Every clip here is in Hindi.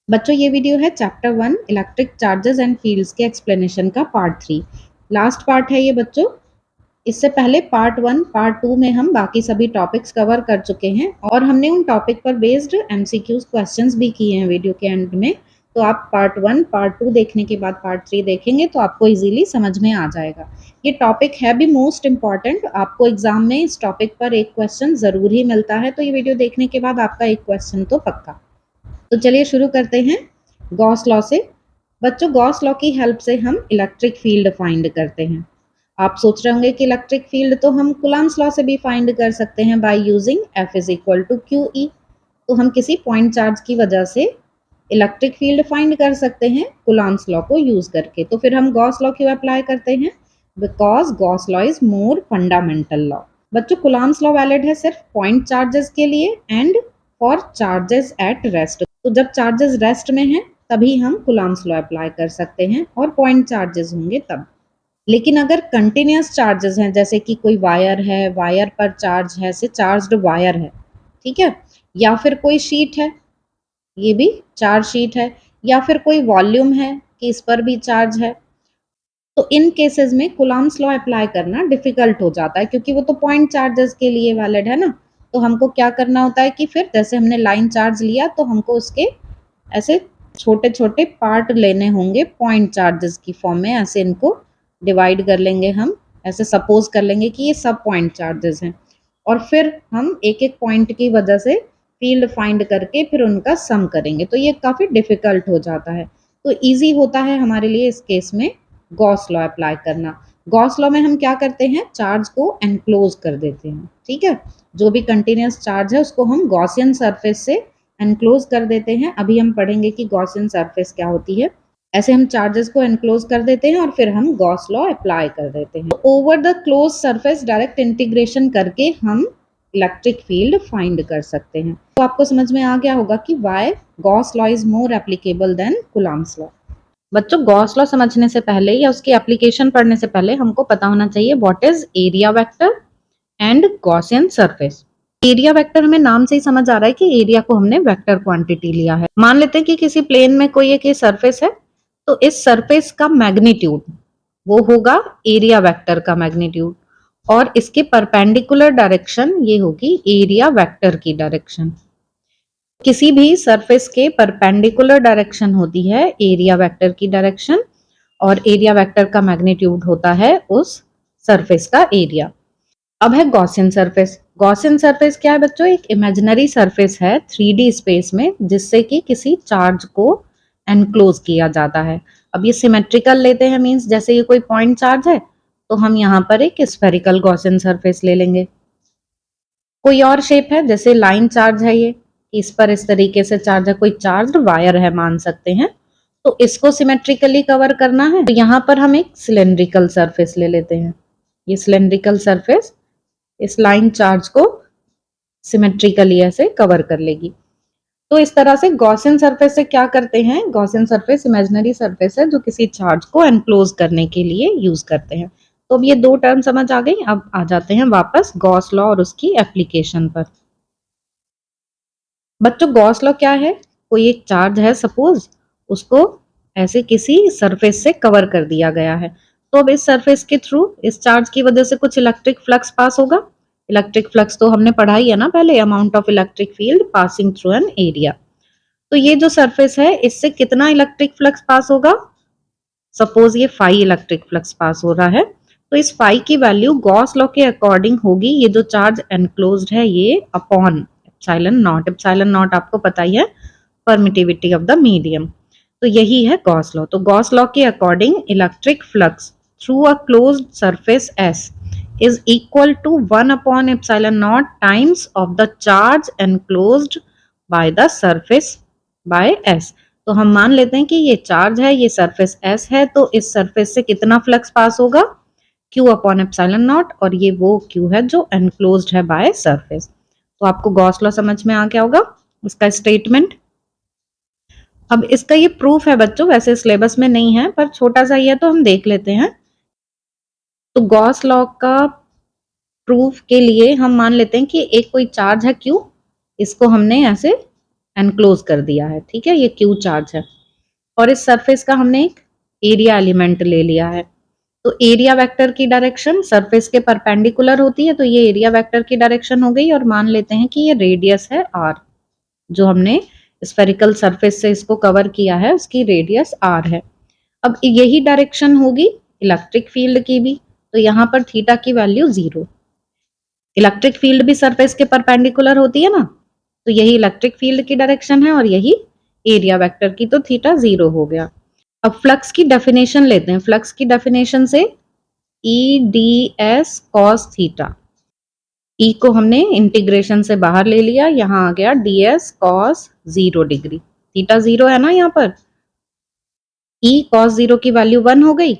बच्चों ये वीडियो है chapter 1 electric charges and fields के एक्सप्लेनेशन का पार्ट 3 लास्ट पार्ट है ये बच्चों। इससे पहले पार्ट 1 पार्ट 2 में हम बाकी सभी टॉपिक्स कवर कर चुके हैं और हमने उन टॉपिक पर बेस्ड एमसीक्यूज क्वेश्चंस भी किए हैं वीडियो के एंड में। तो आप पार्ट 1 पार्ट 2 देखने के बाद पार्ट 3 देखेंगे तो आपको इजीली समझ में आ जाएगा। ये टॉपिक है भी मोस्ट इम्पॉर्टेंट, आपको एग्जाम में इस टॉपिक पर एक क्वेश्चन जरूर ही मिलता है, तो ये वीडियो देखने के बाद आपका एक क्वेश्चन तो पक्का। तो चलिए शुरू करते हैं गॉस लॉ से। बच्चों गॉस लॉ की हेल्प से हम इलेक्ट्रिक फील्ड फाइंड करते हैं। आप सोच रहे होंगे कि इलेक्ट्रिक फील्ड तो हम कुलाम्स लॉ से भी फाइंड कर सकते हैं by using F is equal to q E. तो हम किसी पॉइंट चार्ज की वजह से इलेक्ट्रिक फील्ड फाइंड कर सकते हैं कुलाम्स लॉ को यूज करके। तो फिर हम गॉस लॉ क्यों अप्लाई करते हैं? Because Gauss law is more fundamental law. बच्चों कुलाम्स लॉ वैलिड है सिर्फ पॉइंट चार्जेस के लिए and for charges at rest. तो जब चार्जेस रेस्ट में हैं तभी हम कुलाम्स लॉ अप्लाई कर सकते हैं और पॉइंट चार्जेस होंगे तब। लेकिन अगर कंटिन्यूस चार्जेस हैं, जैसे कि कोई वायर है, वायर पर चार्ज है, से चार्ज्ड वायर है, ठीक है, या फिर कोई शीट है, ये भी चार्ज शीट है, या फिर कोई वॉल्यूम है कि इस पर भी चार्ज है, तो इन केसेस में कुलाम्स लॉ अप्लाई करना डिफिकल्ट हो जाता है क्योंकि वो तो पॉइंट चार्जेस के लिए वैलिड है ना। तो हमको क्या करना होता है कि फिर जैसे हमने लाइन चार्ज लिया तो हमको उसके ऐसे छोटे छोटे पार्ट लेने होंगे पॉइंट चार्जेस की फॉर्म में। ऐसे इनको डिवाइड कर लेंगे हम, ऐसे सपोज कर लेंगे कि ये सब पॉइंट चार्जेस हैं और फिर हम एक एक पॉइंट की वजह से फील्ड फाइंड करके फिर उनका सम करेंगे। तो ये काफ़ी डिफिकल्ट हो जाता है। तो इजी होता है हमारे लिए इस केस में गॉस लॉ अप्लाई करना। गॉस लॉ में हम क्या करते हैं, चार्ज को एनक्लोज कर देते हैं, ठीक है। जो भी कंटिन्यूस चार्ज है उसको हम गॉसियन सरफेस से एनक्लोज कर देते हैं। अभी हम पढ़ेंगे कि गॉसियन सरफेस क्या होती है। ऐसे हम चार्जेस को एनक्लोज कर देते हैं और फिर हम गॉस लॉ अप्लाई कर देते हैं। तो over the close surface direct integration करके हम इलेक्ट्रिक फील्ड फाइंड कर सकते हैं। तो आपको समझ में आ गया होगा कि why Gauss law is more applicable than Coulomb's law. बच्चों गॉस लॉ समझने से पहले या उसकी एप्लीकेशन पढ़ने से पहले हमको पता होना चाहिए what is area vector and Gaussian surface. Area vector हमें नाम से ही समझ आ रहा है कि एरिया को हमने वेक्टर क्वांटिटी लिया है। मान लेते हैं कि किसी प्लेन में कोई एक सरफेस है, तो इस सरफेस का मैग्नीट्यूड वो होगा एरिया वेक्टर का मैग्नीट्यूड और इसके परपेंडिकुलर डायरेक्शन ये होगी एरिया वेक्टर की डायरेक्शन। किसी भी सरफेस के परपेंडिकुलर डायरेक्शन होती है एरिया वेक्टर की डायरेक्शन और एरिया वेक्टर का मैग्नीट्यूड होता है उस सरफेस का एरिया। अब है गॉसियन सरफेस। गॉसियन सरफेस क्या है बच्चों? एक इमेजिनरी सरफेस है 3D स्पेस में जिससे कि किसी चार्ज को एनक्लोज किया जाता है। अब ये सिमेट्रिकल लेते हैं, मींस जैसे ये कोई पॉइंट चार्ज है तो हम यहाँ पर एक स्फेरिकल गॉसियन सरफेस ले लेंगे। कोई और शेप है, जैसे लाइन चार्ज है, ये इस पर इस तरीके से चार्ज है, कोई चार्ज वायर है मान सकते हैं, तो इसको सिमेट्रिकली कवर करना है तो यहाँ पर हम एक सिलेंड्रिकल सरफेस ले लेते हैं। ये सिलेंड्रिकल सरफेस इस लाइन चार्ज को सिमेट्रिकली ऐसे कवर कर लेगी। तो इस तरह से गॉसियन सरफेस से क्या करते हैं, गॉसियन सरफेस इमेजिनरी सरफेस है जो किसी चार्ज को एनक्लोज करने के लिए यूज करते हैं। तो अब ये दो टर्म समझ आ गई। अब आ जाते हैं वापस गॉस लॉ और उसकी एप्लीकेशन पर। बच्चों गॉस लॉ क्या है? कोई एक चार्ज है सपोज, उसको ऐसे किसी सरफेस से कवर कर दिया गया है, तो अब इस सरफेस के थ्रू इस चार्ज की वजह से कुछ इलेक्ट्रिक फ्लक्स पास होगा। इलेक्ट्रिक फ्लक्स तो हमने पढ़ा ही है ना पहले, amount of electric field passing through an area. तो ये जो सरफेस है इससे कितना इलेक्ट्रिक फ्लक्स पास होगा? सपोज ये फाई इलेक्ट्रिक फ्लक्स पास हो रहा है, तो इस फाई की वैल्यू गॉस लॉ के अकॉर्डिंग होगी ये जो चार्ज एनक्लोज्ड है ये upon epsilon not. Epsilon not आपको पता ही है, परमिटिविटी ऑफ द मीडियम। तो यही है गॉस लॉ। तो गॉस लॉ के according electric flux through a closed surface S is equal to 1 upon epsilon naught times of the charge enclosed by the surface by S। तो हम मान लेते हैं कि ये चार्ज है, ये सरफेस S है, तो इस सरफेस से कितना फ्लक्स पास होगा? Q अपॉन एप्सिलॉन नॉट, और ये वो Q है जो एनक्लोज्ड है बाय सरफेस। तो आपको गॉस लॉ समझ में आ गया होगा, इसका स्टेटमेंट। अब इसका ये प्रूफ है बच्चों, वैसे सिलेबस में नहीं है पर छोटा सा ही है तो हम देख लेते हैं। तो गॉस लॉ का प्रूफ के लिए हम मान लेते हैं कि एक कोई चार्ज है Q, इसको हमने ऐसे एनक्लोज कर दिया है, ठीक है, ये क्यू चार्ज है। और इस सरफेस का हमने एक एरिया एलिमेंट ले लिया है। तो एरिया वेक्टर की डायरेक्शन सरफेस के परपेंडिकुलर होती है, तो ये एरिया वेक्टर की डायरेक्शन हो गई। और मान लेते हैं कि ये रेडियस है आर, जो हमने स्फेरिकल सरफेस से इसको कवर किया है उसकी रेडियस आर है। अब यही डायरेक्शन होगी इलेक्ट्रिक फील्ड की भी, तो यहाँ पर थीटा की वैल्यू 0। इलेक्ट्रिक फील्ड भी सरफेस के परपेंडिकुलर होती है ना, तो यही इलेक्ट्रिक फील्ड की डायरेक्शन है और यही एरिया वेक्टर की, तो थीटा 0 हो गया। अब फ्लक्स की डेफिनेशन लेते हैं। फ्लक्स की डेफिनेशन से E D S cos theta, E को हमने इंटीग्रेशन से बाहर ले लिया, यहाँ आ गया D S cos 0 degree. Theta 0 है ना यहाँ पर, ई कॉस 0 की वैल्यू 1 हो गई।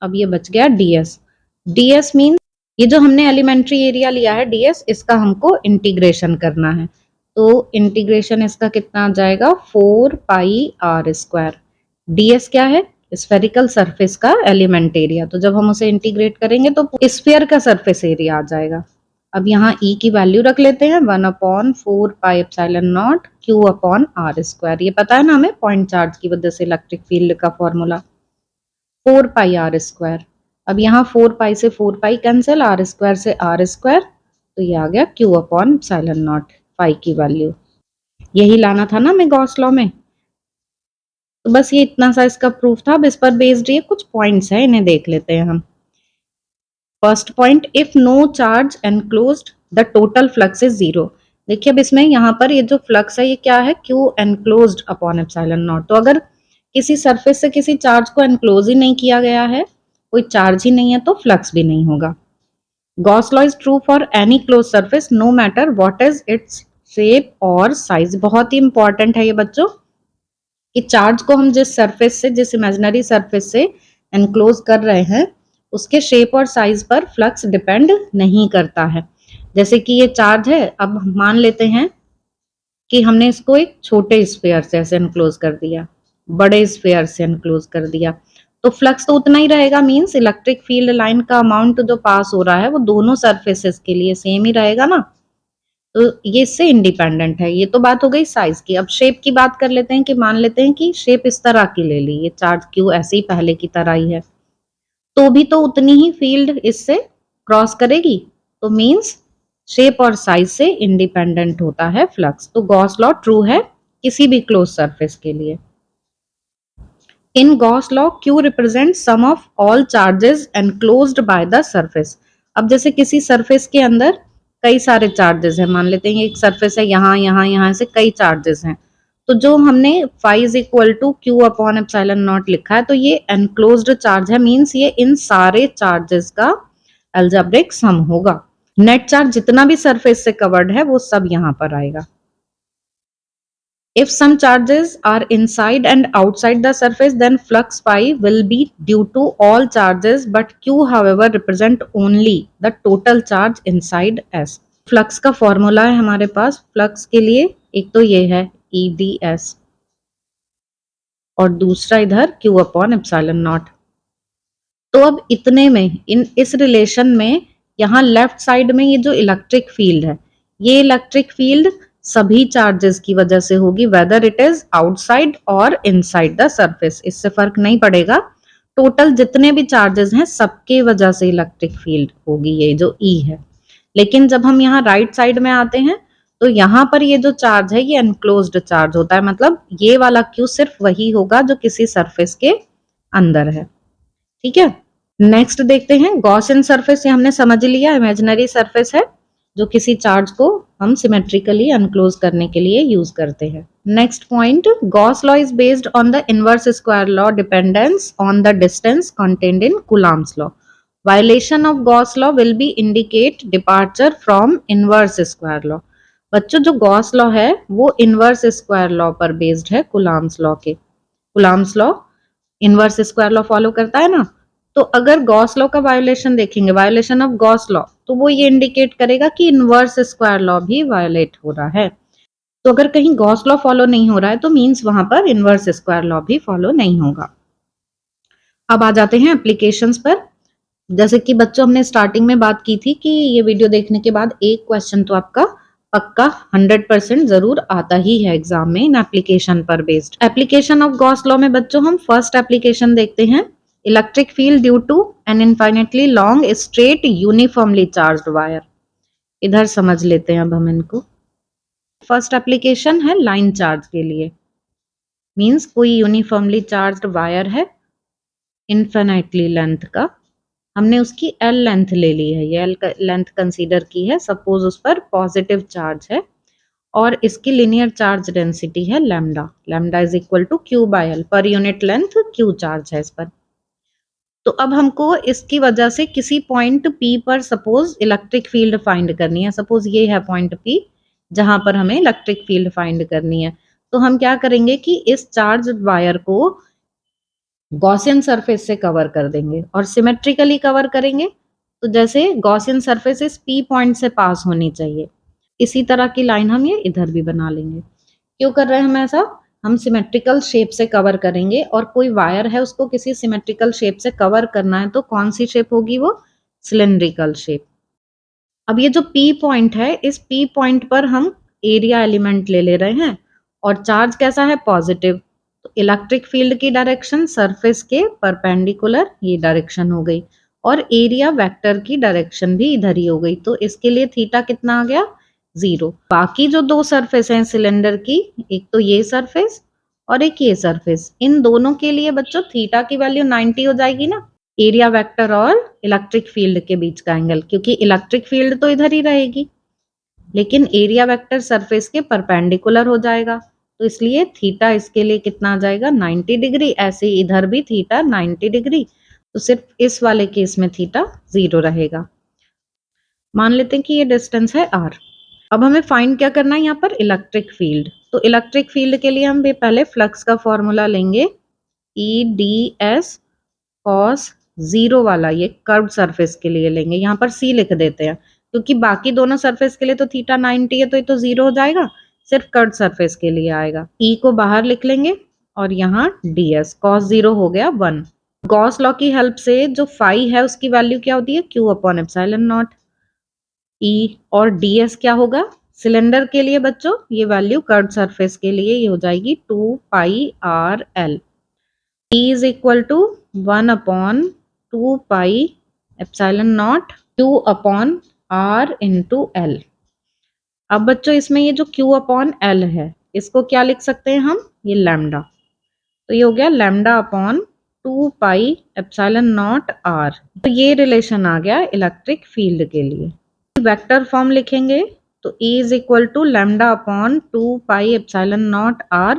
अब ये बच गया ds। ds मीन ये जो हमने एलिमेंट्री एरिया लिया है ds, इसका हमको इंटीग्रेशन करना है। तो इंटीग्रेशन इसका कितना आ जाएगा, 4 पाई आर स्क्वायर। ds क्या है, स्फेरिकल सरफेस का एलिमेंट एरिया, तो जब हम उसे इंटीग्रेट करेंगे तो स्फीयर का सरफेस एरिया आ जाएगा। अब यहाँ e की वैल्यू रख लेते हैं 1/4 pi epsilon naught q upon r square. ये पता है ना हमें पॉइंट चार्ज की वजह से इलेक्ट्रिक फील्ड का फॉर्मूला 4 पाई आर स्क्वायर। अब यहाँ 4 पाई से 4 पाई कैंसिल, आर स्क्वायर से आर स्क्वायर, तो ये आ गया q upon epsilon naught, phi की वैल्यू। यही लाना था ना हमें गॉस लॉ में। तो बस ये इतना सा इसका प्रूफ था। अब इस पर बेस्ड ये कुछ पॉइंट्स है, इन्हें देख लेते हैं हम। First point, if no charge enclosed the total flux is 0। देखिए अब इसमें यहाँ पर ये जो फ्लक्स है ये क्या है, Q enclosed upon epsilon naught. तो अगर किसी सरफेस से किसी चार्ज को एनक्लोज ही नहीं किया गया है, कोई चार्ज ही नहीं है, तो फ्लक्स भी नहीं होगा। Gauss law is true for any close surface no matter what is its shape और साइज। बहुत ही इंपॉर्टेंट है ये बच्चों, कि चार्ज को हम जिस सरफेस से, जिस इमेजिनरी सरफेस से एनक्लोज कर रहे हैं, उसके शेप और साइज पर फ्लक्स डिपेंड नहीं करता है। जैसे कि ये चार्ज है, अब मान लेते हैं कि हमने इसको एक छोटे स्फीयर से ऐसे एनक्लोज कर दिया, बड़े स्फीयर से एनक्लोज कर दिया, तो फ्लक्स तो उतना ही रहेगा। मींस इलेक्ट्रिक फील्ड लाइन का अमाउंट जो पास हो रहा है वो दोनों सरफेसेस के लिए सेम ही रहेगा ना, तो ये इससे इंडिपेंडेंट है। ये तो बात हो गई साइज की। अब शेप की बात कर लेते हैं, कि मान लेते हैं कि शेप इस तरह की ले ली, ये चार्ज क्यू ऐसे ही पहले की तरह ही है, तो भी तो उतनी ही फील्ड इससे क्रॉस करेगी। तो मींस शेप और साइज से इंडिपेंडेंट होता है फ्लक्स। तो गॉस लॉ ट्रू है किसी भी क्लोज सरफेस के लिए। In Gauss law Q represent sum of all charges enclosed by the surface. अब जैसे किसी सरफेस के अंदर कई सारे चार्जेस हैं, मान लेते हैं ये एक सरफेस है, यहाँ यहाँ यहाँ से कई चार्जेस हैं, तो जो हमने phi is equal to Q upon epsilon naught लिखा है, तो ये एनक्लोज्ड चार्ज है। मींस ये इन सारे चार्जेस का अलजेब्रिक सम होगा। नेट चार्ज जितना भी सरफेस से कवर्ड है वो सब यहाँ पर आएगा। If some charges are inside and outside the surface, then flux phi will be due to all charges, but Q however represent only the total charge inside S. Flux का फॉर्मूला है हमारे पास फ्लक्स के लिए, एक तो ये है EDS और दूसरा इधर Q अपॉन एप्सिलॉन नॉट। तो अब इतने में इस रिलेशन में यहाँ लेफ्ट साइड में ये जो इलेक्ट्रिक फील्ड है, ये इलेक्ट्रिक फील्ड सभी चार्जेस की वजह से होगी, वेदर इट इज आउटसाइड और इनसाइड द सरफेस, इससे फर्क नहीं पड़ेगा। टोटल जितने भी चार्जेस हैं सबके वजह से इलेक्ट्रिक फील्ड होगी, ये जो E है। लेकिन जब हम यहाँ राइट साइड में आते हैं तो यहाँ पर ये जो चार्ज है ये एनक्लोज्ड चार्ज होता है, मतलब ये वाला Q सिर्फ वही होगा जो किसी सरफेस के अंदर है, ठीक है। नेक्स्ट देखते हैं गॉसियन सरफेस। ये हमने समझ लिया इमेजिनरी सरफेस है जो किसी चार्ज को हम सिमेट्रिकली अनक्लोज करने के लिए यूज करते हैं। Next point, Gauss law is based on the inverse square law dependence on the distance contained in Coulomb's law. Violation of Gauss law will be indicate departure from inverse square law. बच्चों जो गॉस लॉ है वो इनवर्स स्क्वायर लॉ पर बेस्ड है, कूलम्ब्स लॉ के। Coulomb's law inverse square law follow करता है ना, तो अगर गॉस लॉ का वायोलेशन देखेंगे, वायोलेशन ऑफ गॉस लॉ, तो वो ये इंडिकेट करेगा कि इनवर्स स्क्वायर लॉ भी वायोलेट हो रहा है। तो अगर कहीं गॉस लॉ फॉलो नहीं हो रहा है तो मींस वहां पर इनवर्स स्क्वायर लॉ भी फॉलो नहीं होगा। अब आ जाते हैं एप्लीकेशंस पर। जैसे कि बच्चों हमने स्टार्टिंग में बात की थी कि ये वीडियो देखने के बाद एक क्वेश्चन तो आपका पक्का 100% जरूर आता ही है एग्जाम में इन एप्लीकेशन पर based. Application of Gauss law में बच्चों हम फर्स्ट एप्लीकेशन देखते हैं। Electric field due to an infinitely long straight uniformly charged wire. इधर समझ लेते हैं अब हम इनको। फर्स्ट एप्लीकेशन है लाइन चार्ज के लिए, मींस कोई यूनिफॉर्मली चार्ज्ड वायर है इनफिनाइटली लेंथ का, हमने उसकी एल लेंथ ले ली है, ये एल लेंथ कंसीडर की है। सपोज उस पर पॉजिटिव चार्ज है और इसकी लिनियर चार्ज डेंसिटी है lambda. Lambda is equal to q by l, per unit length q charge है इस पर। तो अब हमको इसकी वजह से किसी पॉइंट P पर सपोज इलेक्ट्रिक फील्ड फाइंड करनी है। सपोज ये है पॉइंट P जहां पर हमें इलेक्ट्रिक फील्ड फाइंड करनी है। तो हम क्या करेंगे कि इस चार्ज वायर को गॉसियन सरफेस से कवर कर देंगे और सिमेट्रिकली कवर करेंगे। तो जैसे गॉसियन सरफेस इस P पॉइंट से पास होनी चाहिए, इसी तरह की लाइन हम ये इधर भी बना लेंगे। क्यों कर रहे हैं हम ऐसा? हम सिमेट्रिकल शेप से कवर करेंगे और कोई वायर है उसको किसी सिमेट्रिकल शेप से कवर करना है, तो कौन सी शेप होगी वो? Cylindrical shape. अब ये जो P पॉइंट है, इस P पॉइंट पर हम एरिया एलिमेंट ले रहे हैं और चार्ज कैसा है? पॉजिटिव। तो इलेक्ट्रिक फील्ड की डायरेक्शन सरफेस के परपेंडिकुलर ये डायरेक्शन हो गई और एरिया वेक्टर की डायरेक्शन भी इधर ही हो गई। तो इसके लिए थीटा कितना आ गया? 0। बाकी जो दो सरफेस हैं सिलेंडर की, एक तो ये सरफेस और एक ये सरफेस, इन दोनों के लिए बच्चों थीटा की वैल्यू 90 हो जाएगी ना, एरिया वेक्टर और इलेक्ट्रिक फील्ड के बीच का एंगल, क्योंकि इलेक्ट्रिक फील्ड तो इधर ही रहेगी लेकिन एरिया वेक्टर सरफेस के परपेंडिकुलर हो जाएगा। तो इसलिए थीटा इसके लिए कितना आ जाएगा? 90 डिग्री। ऐसे ही इधर भी थीटा 90 डिग्री। तो सिर्फ इस वाले केस में थीटा 0 रहेगा। मान लेते हैं कि ये डिस्टेंस है r। अब हमें फाइंड क्या करना है यहाँ पर? Electric field. तो इलेक्ट्रिक फील्ड के लिए हम पहले फ्लक्स का फॉर्मूला लेंगे, ई डी एस कॉस 0 वाला, ये कर्व सरफेस के लिए लेंगे। यहाँ पर c लिख देते हैं क्योंकि बाकी दोनों सरफेस के लिए तो थीटा 90 है, तो ये तो 0 हो जाएगा, सिर्फ कर्व सरफेस के लिए आएगा। e को बाहर लिख लेंगे और यहाँ ds cos 0 हो गया 1। गॉस लॉ की हेल्प से जो फाई है उसकी वैल्यू क्या होती है? q upon epsilon not. E और ds क्या होगा? सिलेंडर के लिए बच्चों ये वैल्यू कर्व सरफेस के लिए ये हो जाएगी 2 पाई r l। E is equal to 1 upon 2 pi epsilon naught Q upon R into L। अब बच्चों इसमें ये जो Q अपॉन L है इसको क्या लिख सकते हैं हम? ये लैम्डा। तो ये हो गया lambda upon 2 pi epsilon not R। तो ये रिलेशन आ गया इलेक्ट्रिक फील्ड के लिए। वेक्टर फॉर्म लिखेंगे तो E is equal to lambda upon 2 pi epsilon not R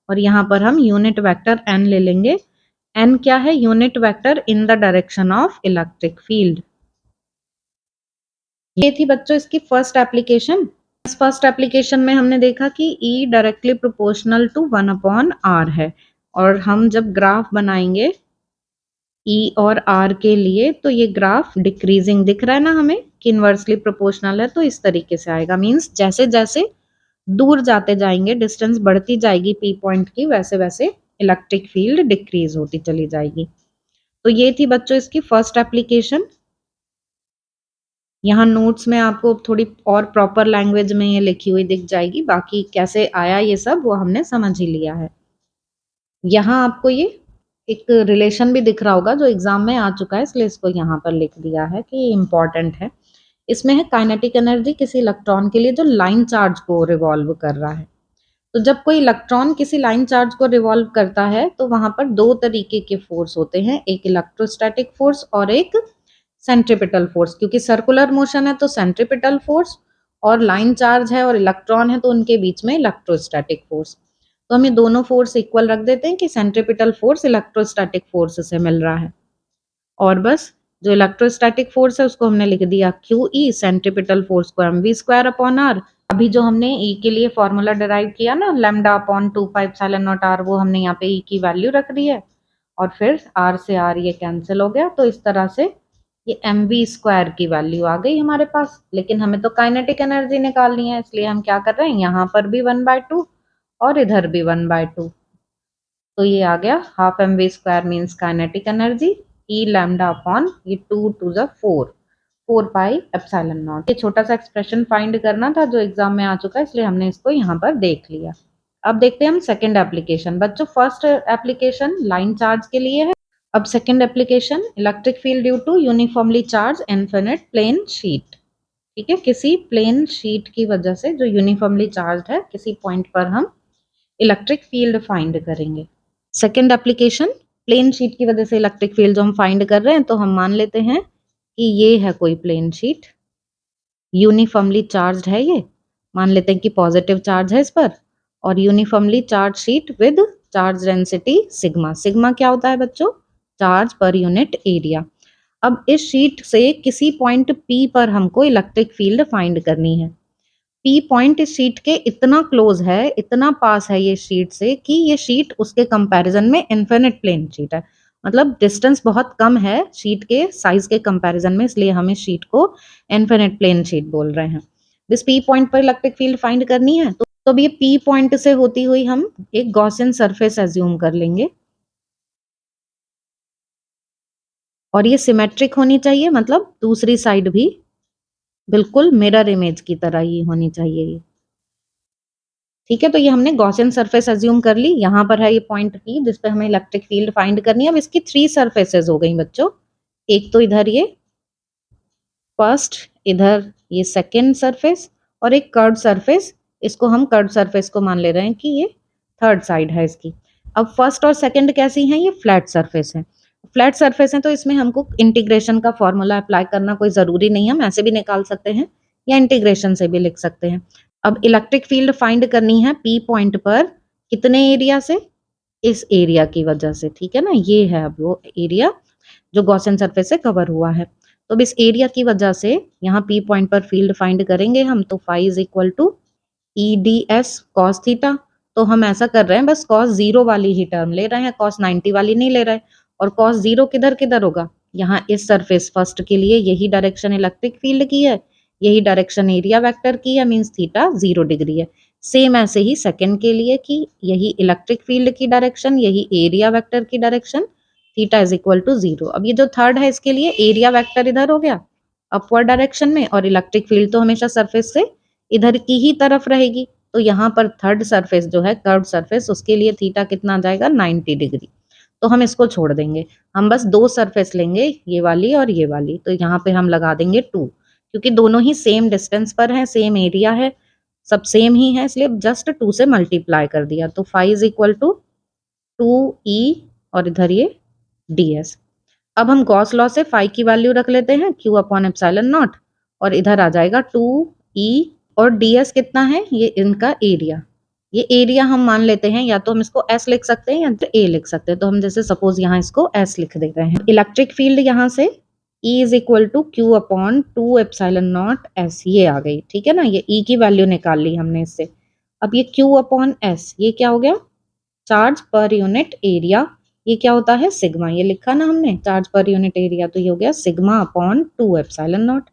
और यहाँ पर हम यूनिट वेक्टर N ले लेंगे। N क्या है? Unit vector in the direction of electric field. ये थी बच्चों इसकी फर्स्ट एप्लीकेशन। इस फर्स्ट एप्लीकेशन में हमने देखा कि E directly proportional to 1 upon R है और हम जब ग्राफ बनाएंगे E और R के लिए तो ये ग्राफ डिक्रीजिंग दिख रहा है ना हमें कि इनवर्सली प्रोपोर्शनल है, तो इस तरीके से आएगा। मींस जैसे जैसे दूर जाते जाएंगे, डिस्टेंस बढ़ती जाएगी P पॉइंट की, वैसे वैसे इलेक्ट्रिक फील्ड डिक्रीज होती चली जाएगी। तो ये थी बच्चों इसकी फर्स्ट एप्लीकेशन। यहाँ नोट्स में आपको थोड़ी और प्रॉपर लैंग्वेज में ये लिखी हुई दिख जाएगी, बाकी कैसे आया ये सब वो हमने समझ ही लिया है। यहाँ आपको ये एक रिलेशन भी दिख रहा होगा जो एग्जाम में आ चुका है, इसलिए इसको यहाँ पर लिख दिया है कि इम्पॉर्टेंट है। इसमें है काइनेटिक एनर्जी किसी इलेक्ट्रॉन के लिए जो लाइन चार्ज को रिवॉल्व कर रहा है। तो जब कोई इलेक्ट्रॉन किसी लाइन चार्ज को रिवॉल्व करता है तो वहां पर दो तरीके के फोर्स होते हैं, एक इलेक्ट्रोस्टैटिक फोर्स और एक सेंट्रीपिटल फोर्स। क्योंकि सर्कुलर मोशन है तो सेंट्रीपिटल फोर्स, और लाइन चार्ज है और इलेक्ट्रॉन है तो उनके बीच में इलेक्ट्रोस्टैटिक फोर्स। तो हम ये दोनों फोर्स इक्वल रख देते हैं कि सेंट्रीपिटल फोर्स इलेक्ट्रोस्टैटिक फोर्स से मिल रहा है। और बस जो इलेक्ट्रोस्टैटिक फोर्स है उसको हमने लिख दिया क्यू ई, सेंट्रीपिटल फोर्स को m v square upon r. अभी जो हमने ई के लिए फॉर्मूला डिराइव किया ना lambda upon 2 pi epsilon naught r, वो हमने यहाँ पे ई की वैल्यू रख दी है और फिर आर से आर ये कैंसिल हो गया। तो इस तरह से ये एम वी स्क्वायर की वैल्यू आ गई हमारे पास। लेकिन हमें तो काइनेटिक एनर्जी निकालनी है, इसलिए हम क्या कर रहे हैं, यहाँ पर भी 1/2 और इधर भी 1/2। तो ये आ गया half m v square means kinetic energy E lambda upon ये 2 to the 4। 4 pi epsilon naught. ये छोटा सा एक्सप्रेशन फाइंड करना था जो एग्जाम में आ चुका है, इसलिए हमने इसको यहाँ पर देख लिया। अब देखते हैं हम सेकंड एप्लीकेशन। बच्चों फर्स्ट एप्लीकेशन लाइन चार्ज के लिए है। अब second application electric field due to uniformly charged infinite plane sheet. ठीक है, किसी प्लेन शीट की वजह से जो यूनिफॉर्मली चार्ज है किसी पॉइंट पर हम इलेक्ट्रिक फील्ड फाइंड करेंगे। सेकंड एप्लीकेशन प्लेन शीट की वजह से इलेक्ट्रिक फील्ड जो हम फाइंड कर रहे हैं, तो हम मान लेते हैं कि ये है कोई प्लेन शीट, यूनिफॉर्मली चार्ज है ये, मान लेते हैं कि पॉजिटिव चार्ज है इस पर, और uniformly charge sheet with charge density sigma. Sigma क्या होता है बच्चों? Charge per unit area. अब इस शीट से किसी पॉइंट P पर हमको इलेक्ट्रिक फील्ड फाइंड करनी है। P पॉइंट इस शीट के इतना क्लोज है, इतना पास है ये शीट से कि ये शीट उसके कंपैरिजन में इनफिनिट प्लेन शीट है। मतलब डिस्टेंस बहुत कम है शीट के साइज के कंपैरिजन में, इसलिए हम इस शीट को इनफिनिट प्लेन शीट बोल रहे हैं। इस P पॉइंट पर इलेक्ट्रिक फील्ड फाइंड करनी है, तो अब ये P पॉइंट से होती हुई हम एक गॉसियन सरफेस एज्यूम कर लेंगे, और ये सिमेट्रिक होनी चाहिए, मतलब दूसरी साइड भी बिल्कुल मिरर इमेज की तरह ही होनी चाहिए ये। ठीक है, तो ये हमने गॉसियन सरफेस अज्यूम कर ली। यहाँ पर है ये पॉइंट P जिस पे हमें इलेक्ट्रिक फील्ड फाइंड करनी है। अब इसकी 3 सरफेसेस हो गई बच्चों। एक तो इधर ये फर्स्ट, इधर ये सेकेंड सरफेस, और एक कर्व सरफेस। इसको हम कर्व सरफेस को मान ले रहे हैं कि ये थर्ड साइड है इसकी। अब फर्स्ट और सेकेंड कैसी हैं? ये फ्लैट सरफेस है। फ्लैट सरफेस है तो इसमें हमको इंटीग्रेशन का फॉर्मूला अप्लाई करना कोई जरूरी नहीं है, हम ऐसे भी निकाल सकते हैं या इंटीग्रेशन से भी लिख सकते हैं। अब इलेक्ट्रिक फील्ड फाइंड करनी है P पॉइंट पर कितने एरिया से? इस एरिया की वजह से। ठीक है ना, ये है अब वो एरिया जो गॉसियन सरफेस से कवर हुआ है। तो अब इस एरिया की वजह से यहाँ P पॉइंट पर फील्ड फाइंड करेंगे हम, तो phi is equal to EDS cos theta. तो हम ऐसा कर रहे हैं, बस कॉस 0 वाली ही टर्म ले रहे हैं, कॉस 90 वाली नहीं ले रहे। और कॉस 0 किधर किधर होगा? यहाँ इस सरफेस फर्स्ट के लिए यही डायरेक्शन इलेक्ट्रिक फील्ड की है, यही डायरेक्शन एरिया वेक्टर की है, मीन्स थीटा 0 डिग्री है। सेम ऐसे ही सेकंड के लिए कि यही इलेक्ट्रिक फील्ड की डायरेक्शन, यही एरिया वेक्टर की direction, theta is equal to 0। अब ये जो थर्ड है इसके लिए एरिया वेक्टर इधर हो गया अपवर्ड डायरेक्शन में, और इलेक्ट्रिक फील्ड तो हमेशा सरफेस से इधर की ही तरफ रहेगी। तो यहाँ पर थर्ड सरफेस जो है कर्व सरफेस, उसके लिए थीटा कितना आ जाएगा? 90 डिग्री। तो हम इसको छोड़ देंगे, हम बस दो सरफेस लेंगे, ये वाली और ये वाली। तो यहाँ पे हम लगा देंगे 2, क्योंकि दोनों ही सेम डिस्टेंस पर है, सेम एरिया है, सब सेम ही है, इसलिए जस्ट 2 से मल्टीप्लाई कर दिया। तो phi is equal to 2E और इधर ये DS। अब हम गॉस लॉ से फाई की वैल्यू रख लेते हैं Q अपॉन एप्सिलॉन नॉट, और इधर आ जाएगा 2E, और DS कितना है? ये इनका एरिया। ये एरिया हम मान लेते हैं, या तो हम इसको S लिख सकते हैं या तो A लिख सकते हैं। तो हम जैसे सपोज यहाँ इसको S लिख दे रहे हैं। इलेक्ट्रिक फील्ड यहाँ से E is equal to Q upon 2 epsilon naught S, ये आ गई। ठीक है ना, ये E की वैल्यू निकाल ली हमने इससे। अब ये Q अपॉन S ये क्या हो गया? Charge per unit area. ये क्या होता है? सिग्मा। ये लिखा ना हमने चार्ज पर यूनिट एरिया, तो ये हो गया सिग्मा अपॉन 2 एप्सिलॉन नॉट।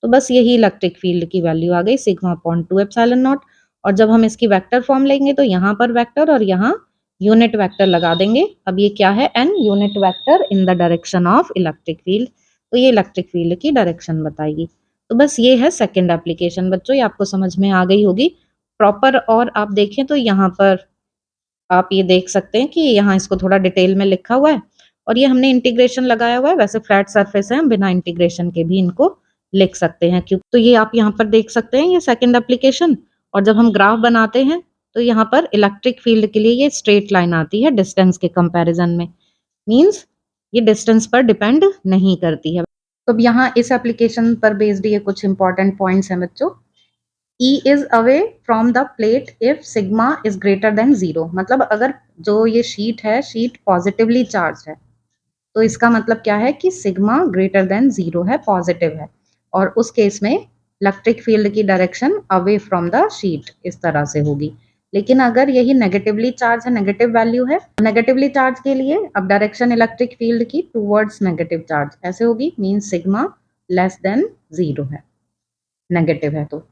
तो बस यही इलेक्ट्रिक फील्ड की वैल्यू आ गई, सिग्मा अपॉन 2 एप्सिलॉन नॉट। और जब हम इसकी वेक्टर फॉर्म लेंगे तो यहाँ पर वेक्टर और यहाँ यूनिट वेक्टर लगा देंगे। अब ये क्या है? N unit vector in the direction of electric field. तो ये इलेक्ट्रिक फील्ड की डायरेक्शन बताएगी। तो बस ये है सेकेंड एप्लीकेशन बच्चों, ये आपको समझ में आ गई होगी प्रॉपर। और आप देखें तो यहाँ पर आप ये देख सकते हैं कि यहाँ इसको थोड़ा डिटेल में लिखा हुआ है, और ये हमने इंटीग्रेशन लगाया हुआ है। वैसे फ्लैट सरफेस है, हम बिना इंटीग्रेशन के भी इनको लिख सकते हैं। क्यों? तो ये आप यहाँ पर देख सकते हैं ये सेकंड एप्लीकेशन। और जब हम ग्राफ बनाते हैं तो यहाँ पर इलेक्ट्रिक फील्ड के लिए ये स्ट्रेट लाइन आती है डिस्टेंस के कंपैरिजन में, मींस ये डिस्टेंस पर डिपेंड नहीं करती है। तो अब यहाँ इस एप्लीकेशन पर बेस्ड ये कुछ इंपॉर्टेंट पॉइंट्स हैं बच्चों। E is away from the plate if sigma is greater than 0। मतलब अगर जो ये शीट है, शीट पॉजिटिवली चार्ज है, तो इसका मतलब क्या है कि सिग्मा ग्रेटर देन 0 है, पॉजिटिव है, और उस केस में इलेक्ट्रिक फील्ड की direction away from the sheet इस तरह से होगी। लेकिन अगर यही नेगेटिवली चार्ज है, नेगेटिव वैल्यू है, नेगेटिवली चार्ज के लिए अब डायरेक्शन इलेक्ट्रिक फील्ड की टूवर्ड्स नेगेटिव चार्ज ऐसे होगी, मीन सिग्मा लेस देन 0 है, नेगेटिव है। तो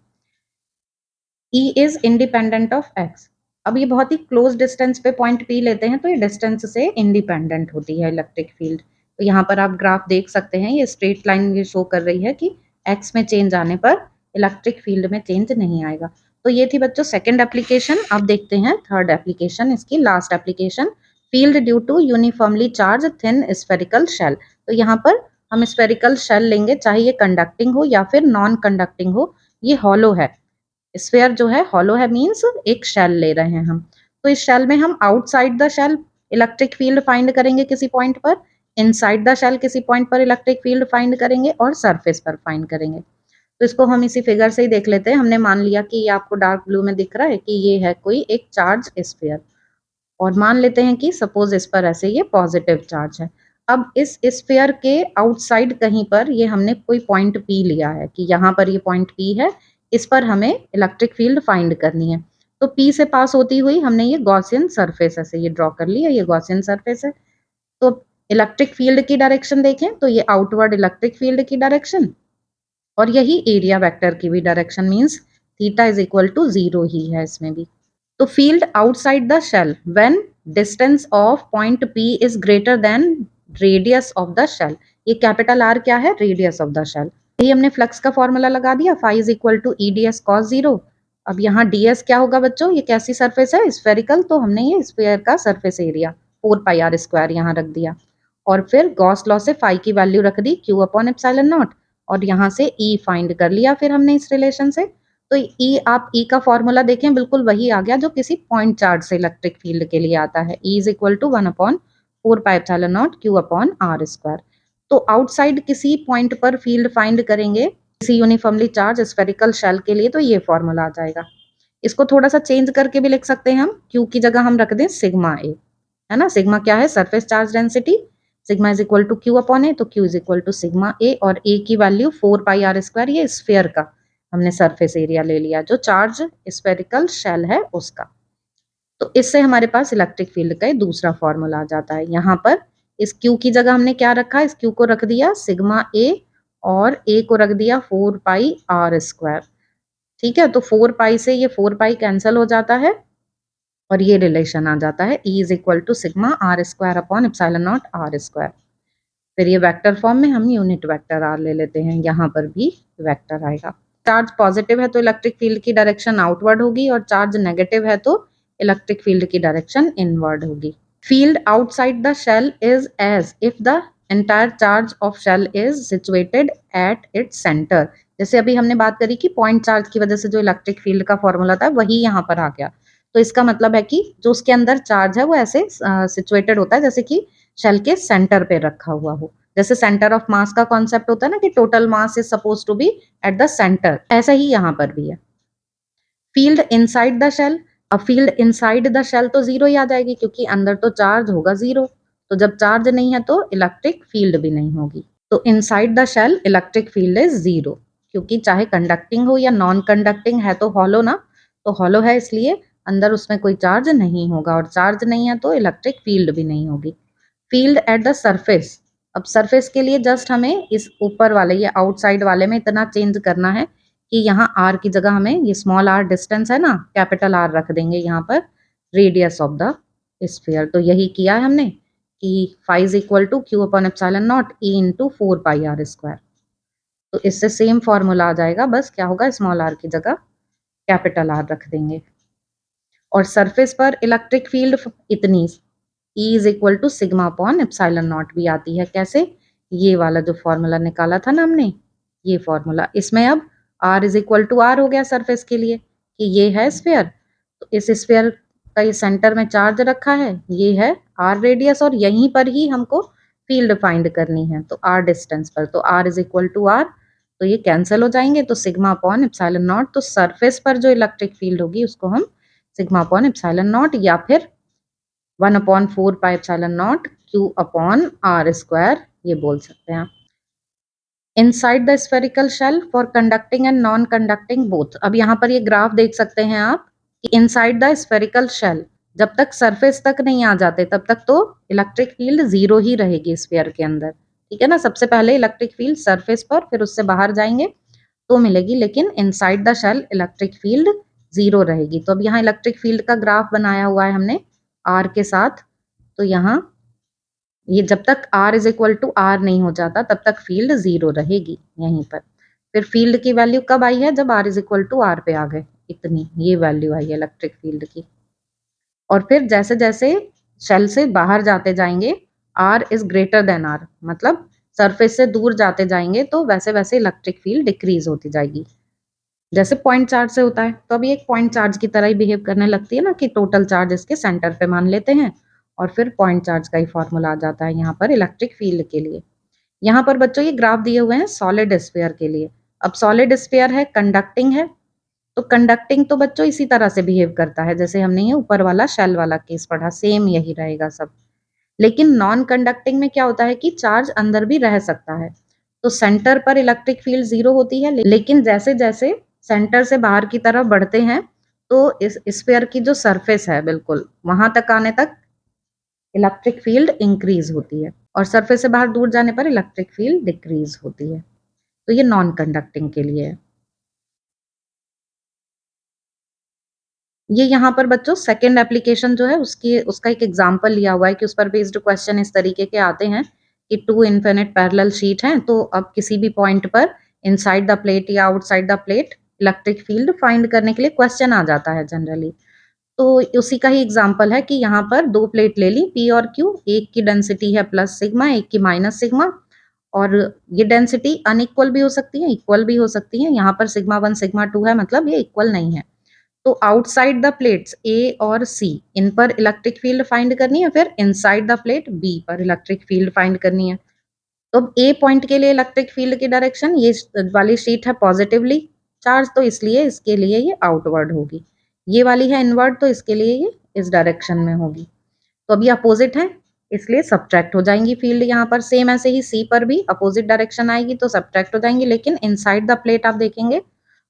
E is independent of X। अब ये बहुत ही क्लोज डिस्टेंस पे पॉइंट P लेते हैं, तो ये डिस्टेंस से इंडिपेंडेंट होती है इलेक्ट्रिक फील्ड। तो यहाँ पर आप ग्राफ देख सकते हैं, ये स्ट्रेट लाइन ये शो कर रही है कि एक्स में चेंज आने पर इलेक्ट्रिक फील्ड में चेंज नहीं आएगा। तो ये थी बच्चों सेकंड एप्लीकेशन। अब देखते हैं थर्ड एप्लीकेशन, इसकी last application, field due to uniformly charged thin spherical shell. तो यहाँ पर हम स्फेरिकल शेल लेंगे, चाहे ये कंडक्टिंग हो या फिर नॉन कंडक्टिंग हो, ये हॉलो है। स्फेयर जो है हॉलो है, मीन्स एक शेल ले रहे हैं हम। तो इस शेल में हम outside the shell electric field find करेंगे किसी पॉइंट पर, इनसाइड द शेल किसी पॉइंट पर इलेक्ट्रिक फील्ड फाइंड करेंगे और सरफेस पर फाइंड करेंगे। तो इसको हम इसी फिगर से ही देख लेते हैं। हमने मान लिया कि ये आपको डार्क ब्लू में दिख रहा है कि ये है कोई एक चार्ज स्फेयर, और मान लेते हैं कि सपोज इस पर ऐसे ये पॉजिटिव चार्ज है। अब इस स्फेयर के आउटसाइड कहीं पर ये हमने कोई पॉइंट पी लिया है कि यहाँ पर ये पॉइंट पी है, इस पर हमें इलेक्ट्रिक फील्ड फाइंड करनी है। तो पी से पास होती हुई हमने ये गॉसियन सरफेस ऐसे ये ड्रॉ कर लिया, ये गॉसियन सरफेस है। तो इलेक्ट्रिक फील्ड की डायरेक्शन देखें तो ये आउटवर्ड इलेक्ट्रिक फील्ड की डायरेक्शन, और यही एरिया वेक्टर की भी direction, means theta is equal to 0 ही है इसमें भी। तो field outside the shell when distance of point P is greater than radius of the shell. ये कैपिटल आर क्या है, रेडियस ऑफ द शेल। ये हमने फ्लक्स का फॉर्मूला लगा दिया, phi is equal to E D S cos 0। अब यहाँ ds क्या होगा बच्चों, ये कैसी सरफेस है, स्फेरिकल, तो हमने ये स्फेयर का surface area 4 pi are square यहाँ रख दिया, और फिर गॉस लॉ से फाई की वैल्यू रख दी q अपॉन एप्सिलॉन नॉट, और यहाँ से e फाइंड कर लिया फिर हमने इस रिलेशन से। तो ई आप ई का फॉर्मूला देखें, बिल्कुल वही आ गया जो किसी पॉइंट चार्ज से इलेक्ट्रिक फील्ड के लिए आता है, E is equal to 1 upon 4 pi epsilon naught q upon r square. तो आउटसाइड किसी पॉइंट पर फील्ड फाइंड करेंगे किसी यूनिफॉर्मली चार्ज स्फेरिकल शेल के लिए, तो ये फॉर्मूला आ जाएगा। इसको थोड़ा सा चेंज करके भी लिख सकते हैं हम, क्यू की जगह हम रख दें सिग्मा ए, है ना। सिग्मा क्या है, surface charge density, sigma is equal to Q upon A, तो Q is equal to sigma A, और ए की वैल्यू 4 पाई आर स्क्वायर, ये स्फेयर का हमने सरफेस एरिया ले लिया जो चार्ज स्फेरिकल शेल है उसका। तो इससे हमारे पास इलेक्ट्रिक फील्ड का दूसरा फॉर्मूला आ जाता है। यहाँ पर इस क्यू की जगह हमने क्या रखा, इस क्यू को रख दिया सिग्मा ए, और ए को रख दिया 4 पाई आर स्क्वायर। ठीक है, तो 4 पाई से ये 4 पाई कैंसिल हो जाता है, और ये रिलेशन आ जाता है E is equal to sigma r square upon epsilon naught r square. फिर ये वेक्टर फॉर्म में हम यूनिट वेक्टर आर ले लेते हैं, यहाँ पर भी वेक्टर आएगा। चार्ज पॉजिटिव है तो इलेक्ट्रिक फील्ड की डायरेक्शन आउटवर्ड होगी, और चार्ज नेगेटिव है तो इलेक्ट्रिक फील्ड की डायरेक्शन इनवर्ड होगी। Field outside the shell is as if the entire charge of shell is situated at its centre. जैसे अभी हमने बात करी कि पॉइंट चार्ज की वजह से जो इलेक्ट्रिक फील्ड का फॉर्मूला था वही यहाँ पर आ गया। तो इसका मतलब है कि जो उसके अंदर चार्ज है वो ऐसे सिचुएटेड होता है जैसे कि शेल के सेंटर पे रखा हुआ हो। जैसे सेंटर ऑफ मास का कॉन्सेप्ट होता है ना कि total mass is suppose to be at the centre, ऐसा ही यहाँ पर भी है। फील्ड इनसाइड द शेल, अब फील्ड इनसाइड द शेल तो 0 ही आ जाएगी क्योंकि अंदर तो चार्ज होगा 0, तो जब चार्ज नहीं है तो इलेक्ट्रिक फील्ड भी नहीं होगी। तो inside the shell electric field is 0, क्योंकि चाहे कंडक्टिंग हो या नॉन कंडक्टिंग है तो हॉलो ना, तो हॉलो है इसलिए अंदर उसमें कोई चार्ज नहीं होगा, और चार्ज नहीं है तो इलेक्ट्रिक फील्ड भी नहीं होगी। फील्ड एट द सरफेस, अब सरफेस के लिए जस्ट हमें इस ऊपर वाले ये आउटसाइड वाले में इतना चेंज करना है कि यहाँ आर की जगह हमें ये स्मॉल आर डिस्टेंस है ना, कैपिटल आर रख देंगे यहाँ पर, रेडियस ऑफ द स्फीयर। तो यही किया है हमने कि phi is equal to Q upon epsilon naught E into 4 pi are square. तो इससे सेम फॉर्मूला आ जाएगा, बस क्या होगा स्मॉल आर की जगह कैपिटल आर रख देंगे। और सरफेस पर इलेक्ट्रिक फील्ड इतनी E is equal to sigma upon epsilon naught भी आती है। कैसे, ये वाला जो फॉर्मूला निकाला था ना हमने, ये फॉर्मूला, इसमें अब R is equal to r हो गया सरफेस के लिए कि ये है स्फीयर, तो इस स्फीयर का ये सेंटर में चार्ज रखा है, ये है R रेडियस, और यहीं पर ही हमको फील्ड फाइंड करनी है, तो R डिस्टेंस पर, तो R is equal to r, तो ये कैंसिल हो जाएंगे, तो सिग्मा अपॉन एप्सिलॉन नॉट, तो सरफेस पर जो इलेक्ट्रिक फील्ड होगी उसको हम सिग्मा अपॉन एप्सिलॉन नॉट या फिर 1 upon 4 pi epsilon naught q upon r square ये बोल सकते हैं। Inside the spherical shell for conducting and non conducting both. अब यहाँ पर ये ग्राफ देख सकते हैं आप कि इनसाइड द स्फेरिकल शेल जब तक सरफेस तक नहीं आ जाते तब तक तो इलेक्ट्रिक फील्ड 0 ही रहेगी स्फीयर के अंदर, ठीक है ना। सबसे पहले इलेक्ट्रिक फील्ड सरफेस पर, फिर उससे बाहर जाएंगे तो मिलेगी, लेकिन inside the shell electric field 0 रहेगी। तो अब यहाँ इलेक्ट्रिक फील्ड का ग्राफ बनाया हुआ है हमने आर के साथ, तो यहाँ ये जब तक R is equal to r नहीं हो जाता तब तक फील्ड 0 रहेगी यहीं पर। फिर फील्ड की वैल्यू कब आई है, जब r is equal to r पे आ गए, इतनी ये वैल्यू आई है इलेक्ट्रिक फील्ड की। और फिर जैसे जैसे शेल से बाहर जाते जाएंगे r is greater then r, मतलब सरफेस से दूर जाते जाएंगे तो वैसे वैसे इलेक्ट्रिक फील्ड डिक्रीज होती जाएगी, जैसे पॉइंट चार्ज से होता है। तो अभी एक पॉइंट चार्ज की तरह ही बिहेव करने लगती है ना, कि टोटल चार्ज इसके सेंटर पे मान लेते हैं और फिर पॉइंट चार्ज का ही फॉर्मूला आ जाता है यहाँ पर इलेक्ट्रिक फील्ड के लिए। यहाँ पर बच्चों ये ग्राफ दिए हुए हैं सॉलिड स्फीयर के लिए। अब सॉलिड स्फीयर है, कंडक्टिंग है, तो कंडक्टिंग तो बच्चों इसी तरह से बिहेव करता है जैसे हमने ये ऊपर वाला शेल वाला केस पढ़ा, सेम यही रहेगा सब। लेकिन नॉन कंडक्टिंग में क्या होता है कि चार्ज अंदर भी रह सकता है, तो सेंटर पर इलेक्ट्रिक फील्ड 0 होती है, लेकिन जैसे जैसे सेंटर से बाहर की तरफ बढ़ते हैं तो इस स्फीयर की जो सरफेस है बिल्कुल वहां तक आने तक इलेक्ट्रिक फील्ड इंक्रीज होती है, और सरफेस से बाहर दूर जाने पर इलेक्ट्रिक फील्ड डिक्रीज होती है। तो ये नॉन कंडक्टिंग के लिए है। ये यहाँ पर बच्चों सेकंड एप्लीकेशन जो है उसका एक एग्जांपल लिया हुआ है कि उस पर बेस्ड क्वेश्चन इस तरीके के आते हैं कि टू इनफिनिट पैरेलल शीट हैं, तो अब किसी भी पॉइंट पर इनसाइड द प्लेट या outside the plate electric field find करने के लिए क्वेश्चन आ जाता है जनरली। तो उसी का ही एग्जांपल है कि यहाँ पर दो प्लेट ले ली पी और क्यू, एक की डेंसिटी है प्लस सिग्मा, एक की माइनस सिग्मा, और ये डेंसिटी अनइक्वल भी हो सकती है, इक्वल भी हो सकती है। यहाँ पर सिग्मा 1 सिग्मा 2 है, मतलब ये इक्वल नहीं है। तो आउटसाइड द प्लेट्स ए और सी, इन पर इलेक्ट्रिक फील्ड फाइंड करनी है, फिर इनसाइड द प्लेट बी पर इलेक्ट्रिक फील्ड फाइंड करनी है। तो अब ए पॉइंट के लिए इलेक्ट्रिक फील्ड की डायरेक्शन, ये वाली शीट है पॉजिटिवली चार्ज, तो इसलिए इसके लिए ये आउटवर्ड होगी। ये वाली है इनवर्ड, तो इसके लिए ये इस डायरेक्शन में होगी। तो अभी अपोजिट है इसलिए सब्ट्रैक्ट हो जाएंगी फील्ड यहाँ पर। सेम ऐसे ही सी पर भी अपोजिट डायरेक्शन आएगी तो सब्ट्रैक्ट हो जाएंगी, लेकिन इनसाइड द प्लेट आप देखेंगे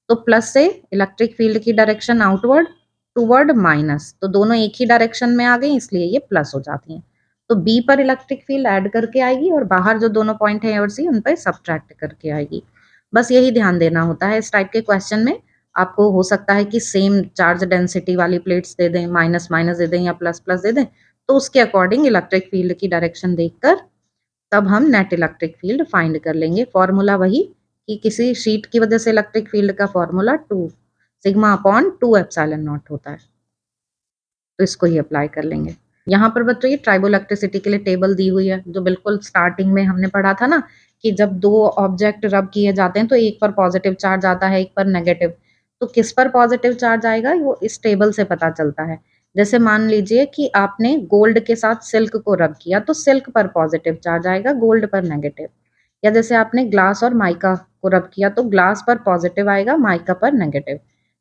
तो प्लस से इलेक्ट्रिक फील्ड की डायरेक्शन आउटवर्ड, टूवर्ड माइनस, तो दोनों एक ही डायरेक्शन में आ गई इसलिए ये प्लस हो जाती हैं। तो बी पर इलेक्ट्रिक फील्ड ऐड करके आएगी और बाहर जो दोनों पॉइंट है ए और सी उन पर सब्ट्रैक्ट करके आएगी। बस यही ध्यान देना होता है इस टाइप के क्वेश्चन में। आपको हो सकता है कि सेम चार्ज डेंसिटी वाली प्लेट्स दे दें, माइनस माइनस दे दें या प्लस प्लस दे दें, तो उसके अकॉर्डिंग इलेक्ट्रिक फील्ड की डायरेक्शन देखकर तब हम नेट इलेक्ट्रिक फील्ड फाइंड कर लेंगे। फॉर्मूला वही कि किसी शीट की वजह से इलेक्ट्रिक फील्ड का formula 2 sigma upon 2 epsilon not होता है, तो इसको ही अप्लाई कर लेंगे। यहाँ पर बच्चों ये ट्राइबोइलेक्ट्रिसिटी के लिए टेबल दी हुई है, जो बिल्कुल स्टार्टिंग में हमने पढ़ा था ना कि जब दो ऑब्जेक्ट रब किए जाते हैं तो एक पर पॉजिटिव चार्ज आता है, एक पर नेगेटिव। तो किस पर पॉजिटिव चार्ज आएगा वो इस टेबल से पता चलता है। जैसे मान लीजिए कि आपने गोल्ड के साथ सिल्क को रब किया तो सिल्क पर पॉजिटिव चार्ज आएगा, गोल्ड पर नेगेटिव। या जैसे आपने ग्लास और माइका को रब किया तो ग्लास पर पॉजिटिव आएगा, माइका पर नेगेटिव।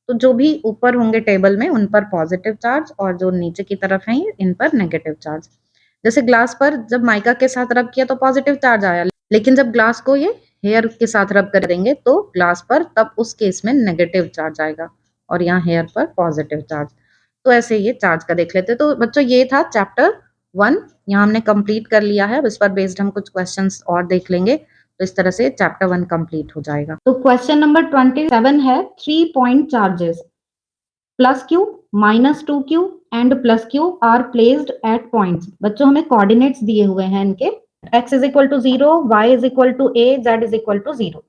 तो जो भी ऊपर होंगे टेबल में उन पर पॉजिटिव चार्ज और जो नीचे की तरफ है इन पर नेगेटिव चार्ज। जैसे ग्लास पर जब माइका के साथ रब किया तो पॉजिटिव चार्ज आया, लेकिन जब ग्लास को ये हेयर के साथ रब कर देंगे तो ग्लास पर तब उस केस में नेगेटिव चार्ज आएगा और यहाँ हेयर पर पॉजिटिव चार्ज। तो ऐसे ये चार्ज का देख लेते। तो बच्चों ये था चैप्टर 1, यहाँ हमने कंप्लीट कर लिया है। अब इस पर बेस्ड हम कुछ क्वेश्चंस और देख लेंगे, तो इस तरह से चैप्टर 1 कंप्लीट हो जाएगा। तो क्वेश्चन नंबर 27 है 3 point charges plus q minus 2q and plus q are placed at points. बच्चों हमें कोऑर्डिनेट्स दिए हुए हैं इनके, x is equal to 0, y is equal to a, z is equal to 0।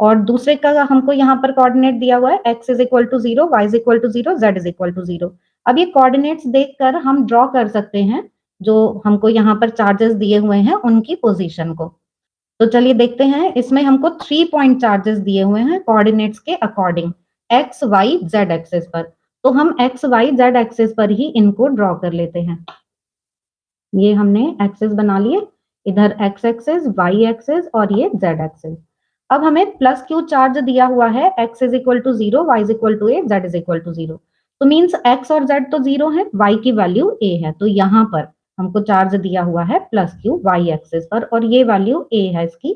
और दूसरे का हमको यहाँ पर कोऑर्डिनेट दिया हुआ है x is equal to 0, y is equal to 0, z is equal to 0। अब ये कोऑर्डिनेट्स देखकर हम ड्रॉ कर सकते हैं जो हमको यहाँ पर चार्जेस दिए हुए हैं उनकी पोजीशन को। तो चलिए देखते हैं, इसमें हमको 3 पॉइंट चार्जेस दिए हुए हैं कोऑर्डिनेट्स के according x, y, z axis पर। तो हम x, y, z एक्सिस पर ही इनको ड्रॉ कर लेते हैं। ये हमने एक्सिस बना लिए, इधर x एक्सिस, y एक्सिस और ये z एक्सिस। अब हमें प्लस क्यू चार्ज दिया हुआ है, x is equal to 0, y is equal to a, z is equal to 0। तो मीन्स x और z तो 0 है, y की वैल्यू a है, तो यहाँ पर हमको चार्ज दिया हुआ है प्लस क्यू y एक्सिस पर, और ये वैल्यू a है इसकी,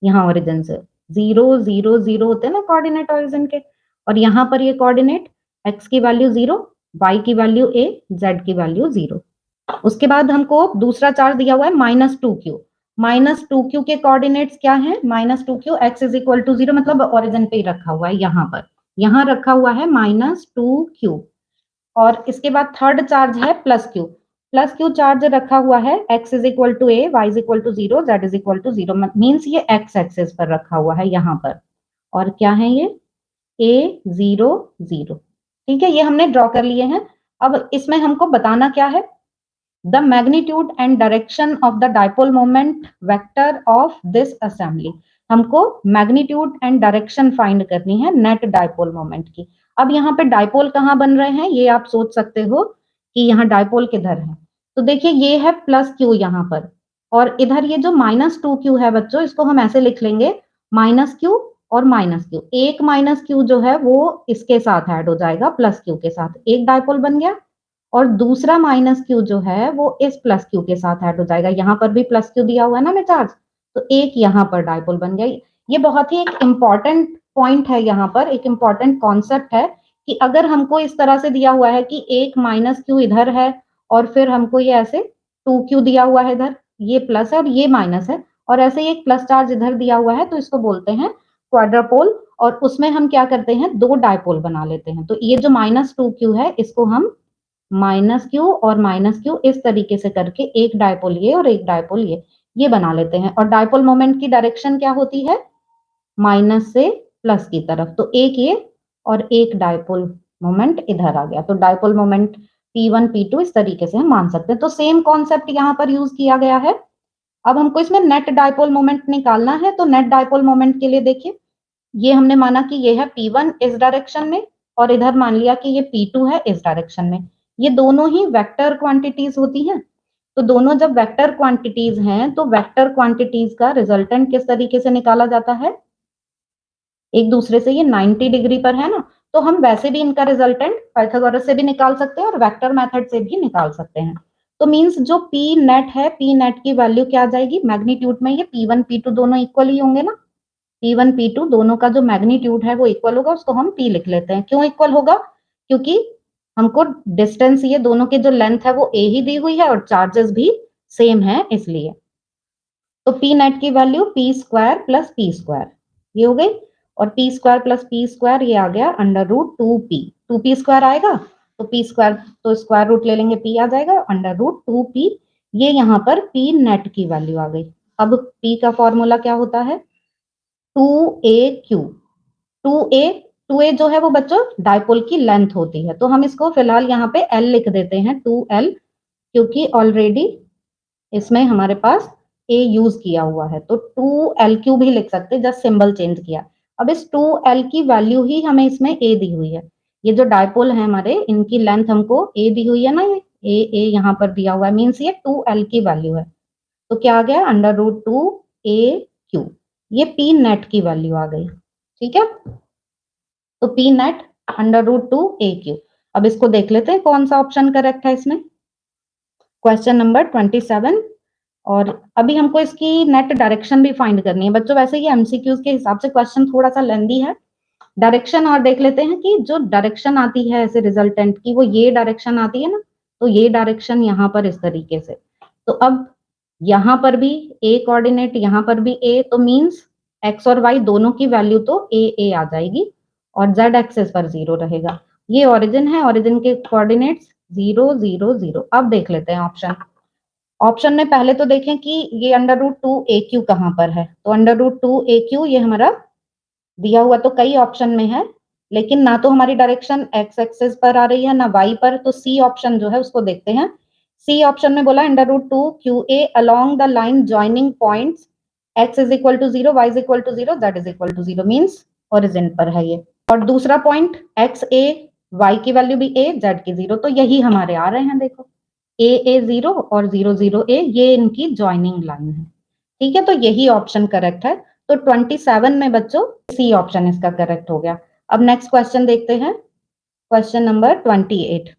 यहाँ ओरिजिन से 0 0 0 होते हैं ना कोऑर्डिनेट ओरिजिन के, और यहाँ पर ये कोऑर्डिनेट x की वैल्यू 0, y की वैल्यू a, z की वैल्यू 0। उसके बाद हमको दूसरा चार्ज दिया हुआ है -2q। -2q के कोऑर्डिनेट्स क्या है, -2q x is equal to 0, मतलब ओरिजिन पे ही रखा हुआ है, यहाँ पर यहाँ रखा हुआ है -2q। और इसके बाद थर्ड चार्ज है प्लस क्यू चार्ज रखा हुआ है, x is equal to a, y is equal to 0, z is equal to 0, means ये x एक्सिस पर रखा हुआ है यहाँ पर। और क्या है ये A0 0। ठीक है, ये हमने ड्रॉ कर लिए हैं। अब इसमें हमको बताना क्या है, the magnitude and direction of the dipole moment vector of this assembly. हमको मैग्नीट्यूड एंड डायरेक्शन फाइंड करनी है नेट डाइपोल मोमेंट की। अब यहाँ पे डाइपोल कहाँ बन रहे हैं ये आप सोच सकते हो कि यहाँ डाइपोल किधर है। तो देखिए ये है प्लस क्यू यहाँ पर, और इधर ये जो -2q है बच्चों, इसको हम ऐसे लिख लेंगे -q और -q। एक -q जो है वो इसके साथ ऐड हो जाएगा प्लस q के साथ, एक डाइपोल बन गया। और दूसरा -q जो है वो इस प्लस q के साथ ऐड हो जाएगा। यहाँ पर भी प्लस q दिया हुआ है ना में चार्ज, तो एक यहाँ पर डाइपोल बन गया। ये बहुत ही एक इम्पॉर्टेंट पॉइंट है, यहाँ पर एक इम्पॉर्टेंट कॉन्सेप्ट है कि अगर हमको इस तरह से दिया हुआ है कि एक -q इधर है और फिर हमको ये ऐसे 2q दिया हुआ है इधर, ये प्लस है और ये माइनस है, और ऐसे एक प्लस चार्ज इधर दिया हुआ है, तो इसको बोलते हैं क्वाड्रापोल। और उसमें हम क्या करते हैं, दो डाइपोल बना लेते हैं। तो ये जो -2q है इसको हम -q और -q इस तरीके से करके एक डाइपोल ये और एक डाइपोल ये बना लेते हैं। और डाइपोल मोमेंट की डायरेक्शन क्या होती है, माइनस से प्लस की तरफ। तो एक ये और एक डाइपोल मोमेंट इधर आ गया, तो डाइपोल मोमेंट P1 P2 इस तरीके से हम मान सकते हैं। तो सेम कॉन्सेप्ट यहाँ पर यूज किया गया है। अब हमको इसमें नेट डाइपोल मोमेंट निकालना है। तो नेट डाइपोल मोमेंट के लिए देखिए, ये हमने माना कि ये है P1 इस डायरेक्शन में, और इधर मान लिया कि ये P2 है इस डायरेक्शन में। ये दोनों ही वेक्टर क्वांटिटीज होती हैं। तो दोनों जब वेक्टर क्वांटिटीज हैं तो वेक्टर क्वांटिटीज का रिजल्टेंट किस तरीके से निकाला जाता है, एक दूसरे से ये 90 डिग्री पर है ना, तो हम वैसे भी इनका रिजल्टेंट पाइथागोरस से भी निकाल सकते हैं और वेक्टर मेथड से भी निकाल सकते हैं। तो मींस जो P नेट है, P नेट की वैल्यू क्या आ जाएगी, मैग्नीट्यूड में ये P1 P2 दोनों इक्वल ही होंगे ना, P1 P2 दोनों का जो मैग्नीट्यूड है वो इक्वल होगा, उसको हम P लिख लेते हैं। क्यों इक्वल होगा, क्योंकि हमको डिस्टेंस ये दोनों की जो लेंथ है वो A ही दी हुई है और चार्जेस भी सेम है इसलिए। तो P नेट की वैल्यू P² प्लस P², ये हो गई। और P² प्लस P² ये आ गया √2P, 2P² आएगा तो P² तो स्क्वायर रूट ले लेंगे, P आ जाएगा √2P। ये यहाँ पर P नेट की वैल्यू आ गई। अब P का फॉर्मूला क्या होता है, 2AQ। 2A 2A जो है वो बच्चों डाइपोल की लेंथ होती है, तो हम इसको फिलहाल यहाँ पे L लिख देते हैं, 2L, क्योंकि ऑलरेडी इसमें हमारे पास A यूज किया हुआ है। तो 2LQ भी लिख सकते हैं, जस्ट सिंबल चेंज किया। अब इस 2L की वैल्यू ही हमें इसमें A दी हुई है। ये जो डाइपोल है हमारे, इनकी लेंथ हमको A दी हुई है ना, ये A यहाँ पर दिया हुआ है, मीन्स ये 2L की वैल्यू है। तो क्या आ गया, √2AQ। ये P नेट की वैल्यू आ गई। ठीक है, तो P नेट √2AQ। अब इसको देख लेते हैं कौन सा ऑप्शन करेक्ट है इसमें, क्वेश्चन नंबर 27। और अभी हमको इसकी नेट डायरेक्शन भी फाइंड करनी है बच्चों। वैसे ये एमसीक्यूज के हिसाब से क्वेश्चन थोड़ा सा लेंदी है। डायरेक्शन और देख लेते हैं कि जो डायरेक्शन आती है ऐसे रिजल्टेंट की, वो ये डायरेक्शन आती है ना, तो ये डायरेक्शन यहाँ पर इस तरीके से। तो अब यहाँ पर भी ए कोऑर्डिनेट, यहाँ पर भी ए, तो मींस एक्स और वाई दोनों की वैल्यू तो ए आ जाएगी और जेड एक्सेस पर 0 रहेगा। ये ओरिजिन है, ओरिजिन के कोऑर्डिनेट्स 0 0 0। अब देख लेते हैं ऑप्शन। ऑप्शन में पहले तो देखें कि ये √2AQ कहाँ पर है। तो √2AQ ये हमारा दिया हुआ तो कई ऑप्शन में है, लेकिन ना तो हमारी डायरेक्शन एक्स एक्सेस पर आ रही है ना वाई पर। तो सी ऑप्शन जो है उसको देखते हैं। सी ऑप्शन में बोला √2QA along the line joining points x is equal to 0, y is equal to 0, z is equal to 0, means origin पर है ये। और दूसरा पॉइंट XA, y की वैल्यू भी A, z की 0, तो यही हमारे आ रहे हैं। देखो A 0 और 0 0 A, ये इनकी ज्वाइनिंग लाइन है। ठीक है, तो यही ऑप्शन करेक्ट है। तो 27 में बच्चों सी ऑप्शन इसका करेक्ट हो गया। अब नेक्स्ट क्वेश्चन देखते हैं, question number 28।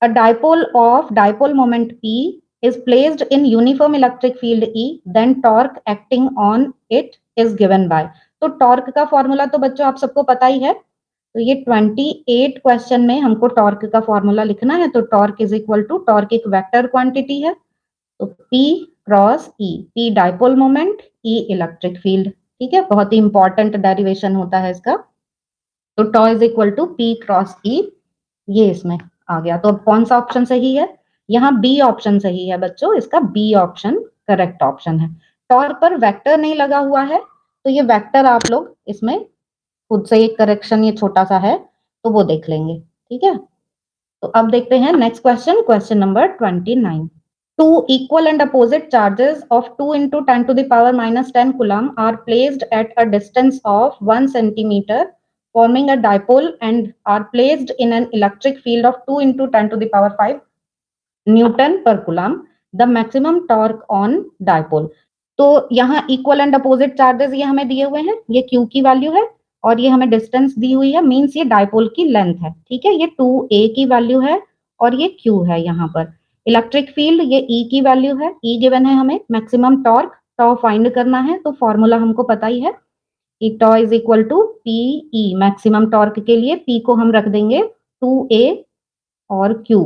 A dipole of dipole moment P is placed in uniform electric field E, then torque acting on it is given by। तो टॉर्क का फॉर्मूला तो बच्चों आप सबको पता ही है। तो ये 28 क्वेश्चन में हमको टॉर्क का फॉर्मूला लिखना है। तो torque is equal to, torque एक वेक्टर क्वांटिटी है, तो P cross E, P dipole moment, E electric field. ठीक है, बहुत ही इंपॉर्टेंट डेरिवेशन होता है इसका। तो tau is equal to P cross E, ये इसमें आ गया। तो अब कौन सा ऑप्शन सही है, यहाँ बी ऑप्शन सही है बच्चों, इसका बी ऑप्शन करेक्ट ऑप्शन है। टॉर्क पर वेक्टर नहीं लगा हुआ है, तो ये वेक्टर आप लोग इसमें खुद से एक करेक्शन ये छोटा सा है तो वो देख लेंगे, ठीक है। तो अब देखते हैं next question, question number 29। Two equal and opposite charges of 2 into 10 to the power minus 10 coulomb are placed at a distance of 1 centimeter, forming a dipole, and are placed in an electric field of 2 into 10 to the power 5 Newton per coulomb. The maximum torque on dipole. तो यहाँ इक्वल एंड अपोजिट चार्जेस ये हमें दिए हुए हैं, ये Q की वैल्यू है और ये हमें डिस्टेंस दी हुई है, मींस ये डाइपोल की लेंथ है, ठीक है। ये 2a की वैल्यू है और ये Q है यहाँ पर। इलेक्ट्रिक फील्ड ये E की वैल्यू है, E गिवन है हमें। मैक्सिमम टॉर्क टॉ फाइंड करना है, तो फॉर्मूला हमको पता ही है कि tau is equal to PE। Maximum torque के लिए P को हम रख देंगे 2a और Q।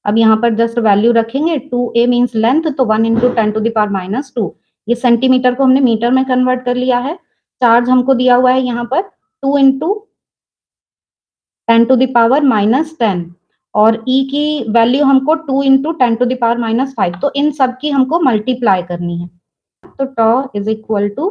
अब यहाँ पर जस्ट वैल्यू रखेंगे, 2a मीन्स लेंथ, तो 1 into 10 to the power minus 2। ये सेंटीमीटर को हमने मीटर में कन्वर्ट कर लिया है। चार्ज हमको दिया हुआ है यहाँ पर 2 into 10 to the power minus 10 और E की वैल्यू हमको 2 into 10 to the power minus 5। तो इन सब की हमको मल्टीप्लाई करनी है, तो tau is equal to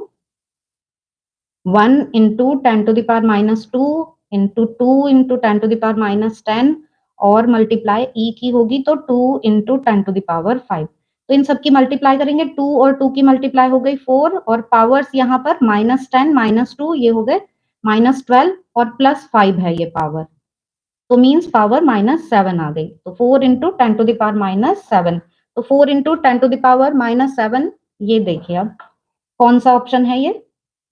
1 into 10 to the power minus 2 into 2 into 10 to the power minus 10 और मल्टीप्लाई E की होगी तो 2 इंटू 10 टू द पावर 5। तो इन सब की मल्टीप्लाई करेंगे, 2 और 2 की मल्टीप्लाई हो गई 4 और पावर्स यहाँ पर माइनस 10 माइनस 2 ये हो गए माइनस 12 और प्लस 5 है ये पावर, तो मीन्स पावर माइनस 7 आ गई। तो 4 into 10 to the power minus 7, तो 4 into 10 to the power minus 7। ये देखिए अब कौन सा ऑप्शन है, ये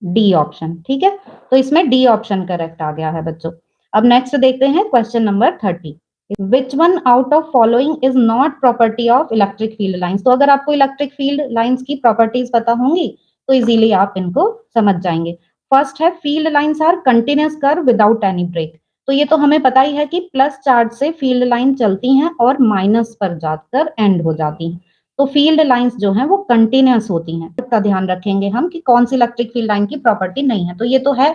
डी ऑप्शन, ठीक है। तो इसमें डी ऑप्शन करेक्ट आ गया है बच्चों। अब नेक्स्ट देखते हैं question number 30। Which one out of following is not property of electric field lines. तो अगर आपको इलेक्ट्रिक फील्ड लाइंस की प्रॉपर्टीज पता होंगी तो इजीली आप इनको समझ जाएंगे। फर्स्ट है field lines are continuous curve without any break. तो ये तो हमें पता ही है कि प्लस चार्ज से फील्ड लाइन चलती हैं और माइनस पर जाकर एंड हो जाती हैं। तो फील्ड लाइंस जो हैं वो कंटिन्यूअस होती हैं। इसका ध्यान रखेंगे हम कि कौन सी इलेक्ट्रिक फील्ड लाइन की प्रॉपर्टी नहीं है। तो ये तो है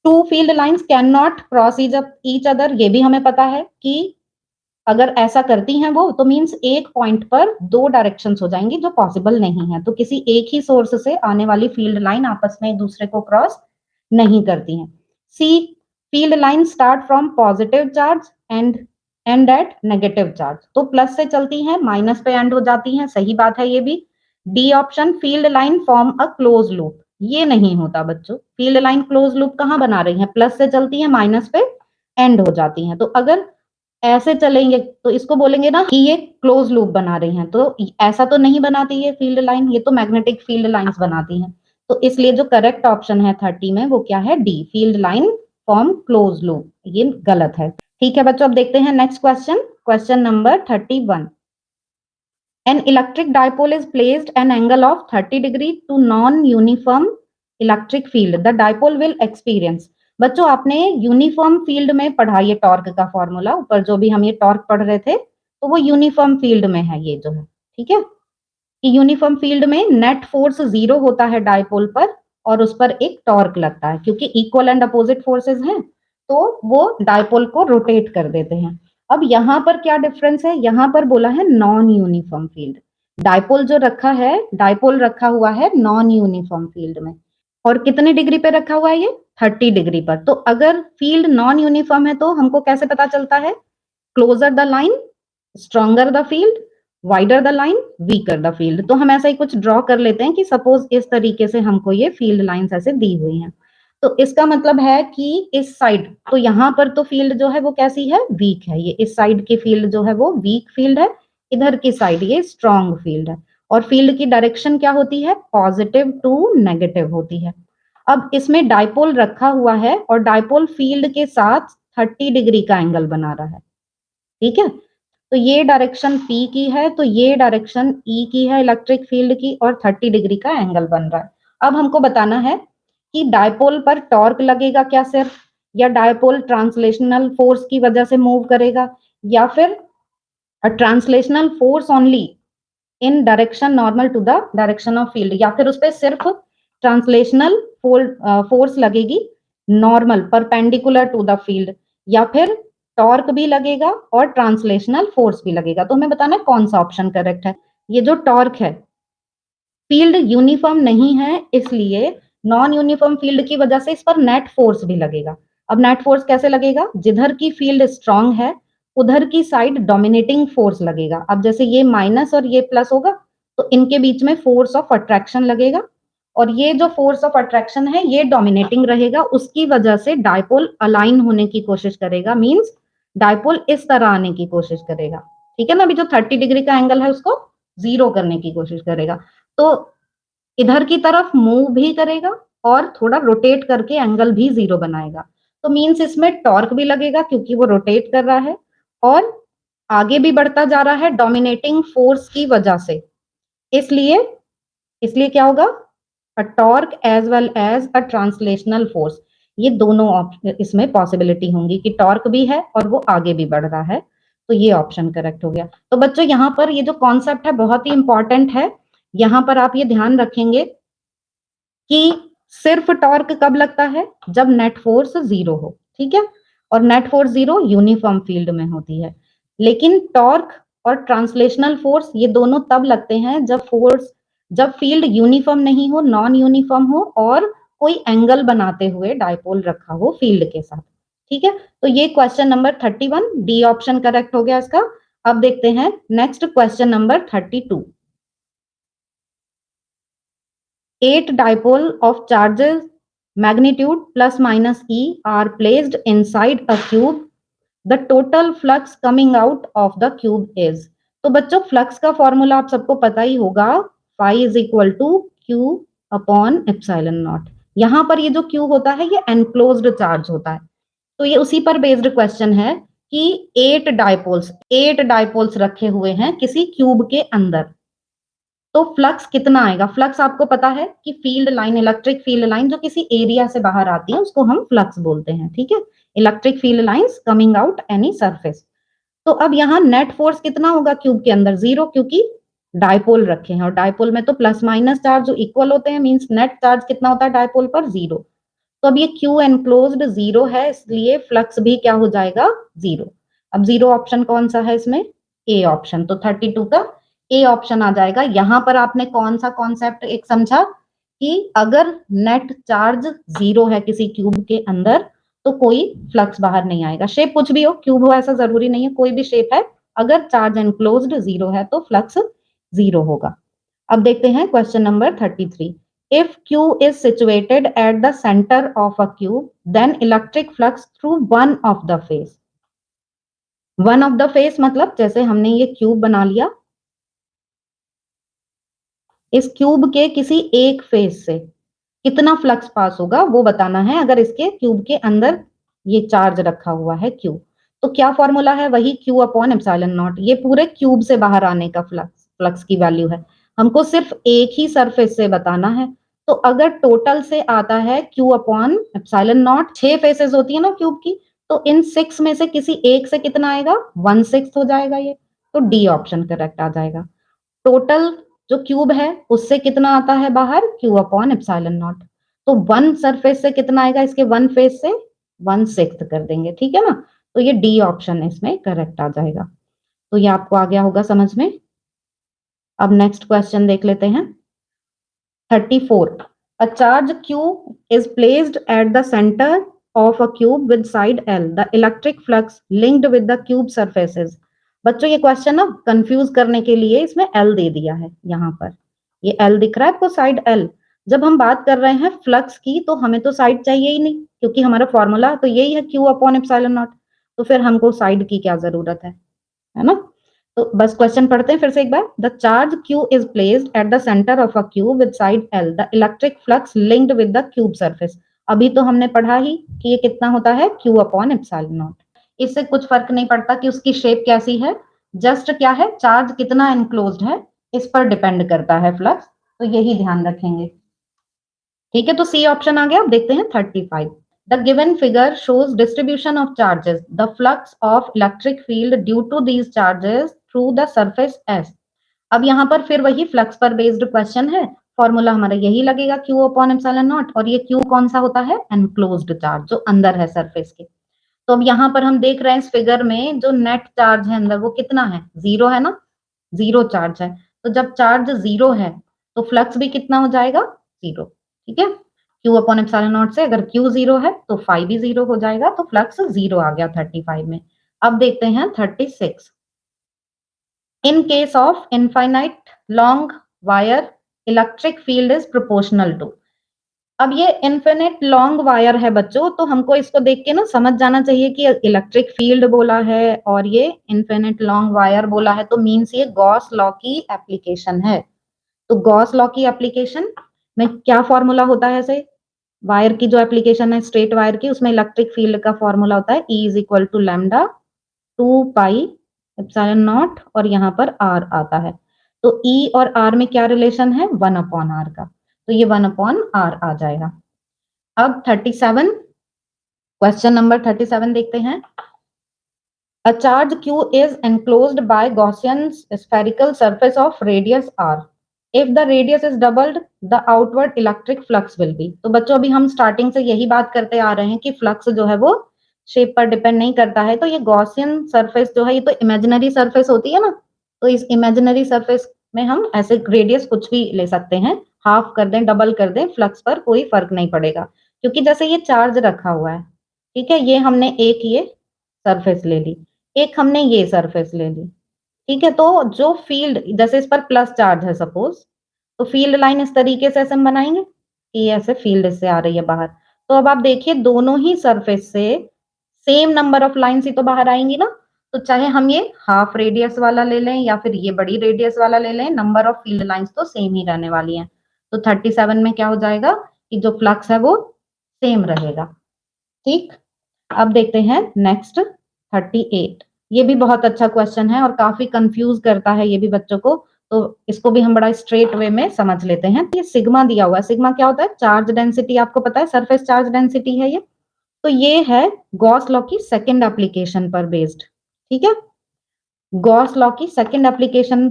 two field lines can not cross each other, ये भी हमें पता है कि अगर ऐसा करती हैं वो तो मींस एक पॉइंट पर दो डायरेक्शंस हो जाएंगी जो पॉसिबल नहीं है। तो किसी एक ही सोर्स से आने वाली फील्ड लाइन आपस में एक दूसरे को क्रॉस नहीं करती हैं। See field line start from positive charge end at negative charge. तो प्लस से चलती हैं माइनस पे एंड हो जाती हैं, सही बात है ये भी। D option field line form a close loop, ये नहीं होता बच्चों। फील्ड लाइन क्लोज लूप कहाँ बना रही है, प्लस से चलती है माइनस पे एंड हो जाती हैं। तो अगर ऐसे चलेंगे तो इसको बोलेंगे ना कि ये क्लोज लूप बना रही हैं। तो ऐसा तो नहीं बनाती है फील्ड लाइन, ये तो मैग्नेटिक फील्ड लाइंस बनाती हैं। तो इसलिए जो करेक्ट ऑप्शन है 30 में वो क्या है, D field line form close loop, ये गलत है। ठीक है बच्चों, अब देखते हैं next question, question number 31। An electric dipole is placed an angle of 30 degree to non-uniform electric field. The dipole will experience। बच्चों आपने यूनिफॉर्म फील्ड में पढ़ा ये टॉर्क का फॉर्मूला, ऊपर जो भी हम ये टॉर्क पढ़ रहे थे तो वो यूनिफॉर्म फील्ड में है ये जो है, ठीक है। कि यूनिफॉर्म फील्ड में नेट फोर्स 0 होता है डाइपोल पर और उस पर एक टॉर्क लगता है, क्योंकि इक्वल एंड अपोजिट फोर्सेस हैं तो वो डाइपोल को रोटेट कर देते हैं। अब यहाँ पर क्या डिफरेंस है, यहाँ पर बोला है नॉन यूनिफॉर्म फील्ड। डाइपोल जो रखा है, डाइपोल रखा हुआ है नॉन यूनिफॉर्म फील्ड में, और कितने डिग्री पे रखा हुआ है ये, 30 डिग्री पर। तो अगर फील्ड नॉन यूनिफॉर्म है तो हमको कैसे पता चलता है, closer the line stronger the field, wider the line weaker the field. तो हम ऐसा ही कुछ ड्रॉ कर लेते हैं कि सपोज इस तरीके से हमको ये फील्ड लाइंस ऐसे दी हुई हैं। तो इसका मतलब है कि इस साइड, तो यहाँ पर तो फील्ड जो है वो कैसी है, वीक है। ये इस साइड की फील्ड जो है वो वीक फील्ड है, इधर की साइड ये स्ट्रॉन्ग फील्ड है। और फील्ड की डायरेक्शन क्या होती है, पॉजिटिव टू नेगेटिव होती है। अब इसमें डाइपोल रखा हुआ है और डाइपोल फील्ड के साथ 30 डिग्री का एंगल बना रहा है, ठीक है। तो ये डायरेक्शन P की है, तो ये डायरेक्शन E की है इलेक्ट्रिक फील्ड की, और 30 डिग्री का एंगल बन रहा है। अब हमको बताना है कि डायपोल पर टॉर्क लगेगा क्या सिर्फ, या डायपोल ट्रांसलेशनल फोर्स की वजह से मूव करेगा, या फिर translational force only in direction normal to the direction of field, या फिर उस पर सिर्फ ट्रांसलेशनल फोर्स लगेगी normal perpendicular to the field, या फिर टॉर्क भी लगेगा और ट्रांसलेशनल फोर्स भी लगेगा। तो हमें बताना है कौन सा ऑप्शन करेक्ट है। ये जो टॉर्क है, फील्ड यूनिफॉर्म नहीं है इसलिए नॉन यूनिफॉर्म फील्ड की वजह से इस पर नेट फोर्स भी लगेगा। अब नेट फोर्स कैसे लगेगा, जिधर की फील्ड स्ट्रांग है उधर की साइड डोमिनेटिंग फोर्स लगेगा। अब जैसे ये माइनस और ये प्लस होगा तो इनके बीच में फोर्स ऑफ अट्रैक्शन लगेगा, और ये जो फोर्स ऑफ अट्रैक्शन है ये डोमिनेटिंग रहेगा, उसकी वजह से डायपोल अलाइन होने की कोशिश करेगा, मींस डायपोल इस तरह आने की कोशिश करेगा। ठीक है ना, अभी जो 30 डिग्री का एंगल है उसको जीरो करने की कोशिश करेगा, तो इधर की तरफ मूव भी करेगा और थोड़ा रोटेट करके एंगल भी जीरो बनाएगा। तो मींस इसमें टॉर्क भी लगेगा क्योंकि वो रोटेट कर रहा है और आगे भी बढ़ता जा रहा है डोमिनेटिंग फोर्स की वजह से। इसलिए इसलिए क्या होगा, a torque as well as a translational force, ये दोनों इसमें पॉसिबिलिटी होंगी कि टॉर्क भी है और वो आगे भी बढ़ रहा है। तो ये ऑप्शन करेक्ट हो गया। तो बच्चों यहाँ पर ये जो कॉन्सेप्ट है बहुत ही इंपॉर्टेंट है, यहाँ पर आप ये ध्यान रखेंगे कि सिर्फ टॉर्क कब लगता है, जब नेट फोर्स जीरो हो। ठीक है, और net force zero uniform field में होती है, लेकिन टॉर्क और ट्रांसलेशनल फोर्स ये दोनों तब लगते हैं जब फील्ड यूनिफॉर्म नहीं हो, नॉन यूनिफॉर्म हो और कोई एंगल बनाते हुए डायपोल रखा हो फील्ड के साथ। ठीक है, तो ये question number 31 D option correct हो गया इसका। अब देखते हैं next question number 32। 8 dipole of charges magnitude plus minus E are placed inside a cube. The total flux coming out of the cube is। तो बच्चों फ्लक्स का फॉर्मूला आप सबको पता ही होगा, phi is equal to Q upon epsilon naught. यहाँ पर ये जो क्यू होता है ये एनक्लोज्ड चार्ज होता है, तो ये उसी पर बेस्ड क्वेश्चन है कि 8 डायपोल्स रखे हुए हैं किसी क्यूब के अंदर, तो फ्लक्स कितना आएगा। फ्लक्स आपको पता है कि field line, electric field line जो किसी एरिया से बाहर आती है उसको हम फ्लक्स बोलते हैं। ठीक है, electric field lines coming out any surface. तो अब यहाँ नेट फोर्स कितना होगा क्यूब के अंदर, जीरो, क्योंकि डायपोल रखे हैं और डायपोल में तो प्लस माइनस चार्ज इक्वल होते हैं, मींस नेट चार्ज कितना होता है डायपोल पर, जीरो। तो अब ये क्यू एनक्लोज्ड जीरो है, इसलिए फ्लक्स भी क्या हो जाएगा, जीरो। अब जीरो ऑप्शन कौन सा है इसमें, ए ऑप्शन। तो 32 का ए ऑप्शन आ जाएगा। यहां पर आपने कौन सा कॉन्सेप्ट एक समझा कि अगर नेट चार्ज जीरो है किसी क्यूब के अंदर तो कोई फ्लक्स बाहर नहीं आएगा। शेप कुछ भी हो, क्यूब हो ऐसा जरूरी नहीं है, कोई भी शेप है, अगर चार्ज एनक्लोज्ड जीरो है तो फ्लक्स जीरो होगा। अब देखते हैं question number 33। If Q is situated at the center of a cube, then electric flux through one of the face। One of the face मतलब जैसे हमने ये क्यूब बना लिया, इस क्यूब के किसी एक फेस से कितना फ्लक्स पास होगा वो बताना है, अगर इसके क्यूब के अंदर ये चार्ज रखा हुआ है क्यू। तो क्या फॉर्मूला है, वही क्यू अपॉन एप्सिलॉन नॉट। ये पूरे क्यूब से बाहर आने का फ्लक्स फ्लक्स की वैल्यू है, हमको सिर्फ एक ही सरफेस से बताना है। तो अगर टोटल से आता है Q upon epsilon not, 6 faces होती है ना क्यूब की, तो इन 6 में से किसी एक से कितना आएगा, 1/6 हो जाएगा ये। तो डी ऑप्शन करेक्ट आ जाएगा। टोटल जो क्यूब है उससे कितना आता है बाहर, क्यू अपॉन एप्सिलॉन नॉट। तो वन सरफेस से कितना आएगा, इसके वन फेस से 1/6 कर देंगे। ठीक है ना, तो ये डी ऑप्शन इसमें करेक्ट आ जाएगा। तो ये आपको आ गया होगा समझ में। अब नेक्स्ट क्वेश्चन देख लेते हैं 34। A charge Q is placed at the center of a cube with side L. The electric flux linked with the cube surfaces। बच्चों ये क्वेश्चन ना कंफ्यूज करने के लिए इसमें L दे दिया है, यहाँ पर ये L दिख रहा है आपको, साइड L। जब हम बात कर रहे हैं फ्लक्स की तो हमें तो साइड चाहिए ही नहीं, क्योंकि हमारा फॉर्मूला तो यही है Q अपॉन एप्सिलॉन नॉट, तो फिर हमको साइड की क्या जरूरत है ना। तो बस क्वेश्चन पढ़ते हैं फिर से एक बार। The charge Q is placed at the centre of a cube with side L। The electric flux linked with the cube surface. अभी तो हमने पढ़ा ही कि ये कितना होता है, Q अपॉन एप्सिलॉन नॉट। इससे कुछ फर्क नहीं पड़ता कि उसकी शेप कैसी है, जस्ट क्या है, चार्ज कितना एनक्लोज्ड है इस पर डिपेंड करता है फ्लक्स, तो यही ध्यान रखेंगे। ठीक है, तो सी ऑप्शन आ गया। अब देखते हैं 35। The given figure shows distribution of charges, the flux of electric field due to these charges through the surface S। अब यहाँ पर फिर वही फ्लक्स पर बेस्ड क्वेश्चन है, फॉर्मूला हमारा यही लगेगा Q अपॉन एप्सिलॉन नॉट, और ये Q कौन सा होता है, एनक्लोज्ड चार्ज जो अंदर है सरफेस के। तो अब यहाँ पर हम देख रहे हैं इस फिगर में जो नेट चार्ज है अंदर वो कितना है, जीरो है ना, जीरो चार्ज है। तो जब चार्ज जीरो है तो फ्लक्स भी कितना हो जाएगा, जीरो। ठीक है, Q अपॉन एप्सिलॉन नॉट से अगर Q 0 है तो फाई भी 0 हो जाएगा, तो फ्लक्स 0 आ गया 35 में। अब देखते हैं 36। In case of infinite long wire electric field is proportional to. अब ये इन्फिनिट लॉन्ग वायर है बच्चों, तो हमको इसको देख के ना समझ जाना चाहिए कि इलेक्ट्रिक फील्ड बोला है और ये इन्फिनिट लॉन्ग वायर बोला है, तो मीन्स ये गॉस लॉ की एप्लीकेशन है। तो गॉस लॉ की एप्लीकेशन में क्या फॉर्मूला होता है? ऐसे वायर की जो एप्लीकेशन है स्ट्रेट वायर की, उसमें इलेक्ट्रिक फील्ड का फॉर्मूला होता है E is equal to lambda 2 pi epsilon naught, और यहाँ पर R आता है। तो E और R में क्या रिलेशन है? 1/r का, तो ये 1/r आ जाएगा। अब 37, क्वेश्चन नंबर 37 देखते हैं। A charge Q is enclosed by Gaussian spherical surface of radius r. If the radius is doubled, the outward electric flux will be. तो बच्चों अभी हम स्टार्टिंग से यही बात करते आ रहे हैं कि फ्लक्स जो है वो शेप पर डिपेंड नहीं करता है। तो ये गॉसियन सरफेस जो है ये तो इमेजिनरी सरफेस होती है ना, तो इस इमेजिनरी सरफेस में हम ऐसे रेडियस कुछ भी ले सकते हैं, हाफ कर दें, डबल कर दें, फ्लक्स पर कोई फर्क नहीं पड़ेगा, क्योंकि जैसे ये चार्ज रखा हुआ है, ठीक है, ये हमने एक ये सरफेस ले ली, एक हमने ये सरफेस ले ली, ठीक है। तो जो फील्ड, जैसे इस पर प्लस चार्ज है सपोज, तो फील्ड लाइन इस तरीके से ऐसे हम बनाएंगे कि ऐसे फील्ड इससे आ रही है बाहर। तो अब आप देखिए दोनों ही सरफेस से सेम नंबर ऑफ लाइंस ही तो बाहर आएंगी ना, तो चाहे हम ये हाफ रेडियस वाला ले लें या फिर ये बड़ी रेडियस वाला ले लें, नंबर ऑफ फील्ड लाइंस तो सेम ही रहने वाली हैं। तो 37 में क्या हो जाएगा कि जो फ्लक्स है वो सेम रहेगा। ठीक, अब देखते हैं नेक्स्ट 38। ये भी बहुत अच्छा क्वेश्चन है और काफी कंफ्यूज करता है ये भी बच्चों को, तो इसको भी हम बड़ा स्ट्रेट वे में समझ लेते हैं। ये सिग्मा दिया हुआ है, सिग्मा क्या होता है? चार्ज डेंसिटी, आपको पता है सरफेस चार्ज डेंसिटी है ये। तो ये है गॉस लॉ की सेकंड एप्लीकेशन पर बेस्ड, ठीक है। गॉस लॉ की सेकंड एप्लीकेशन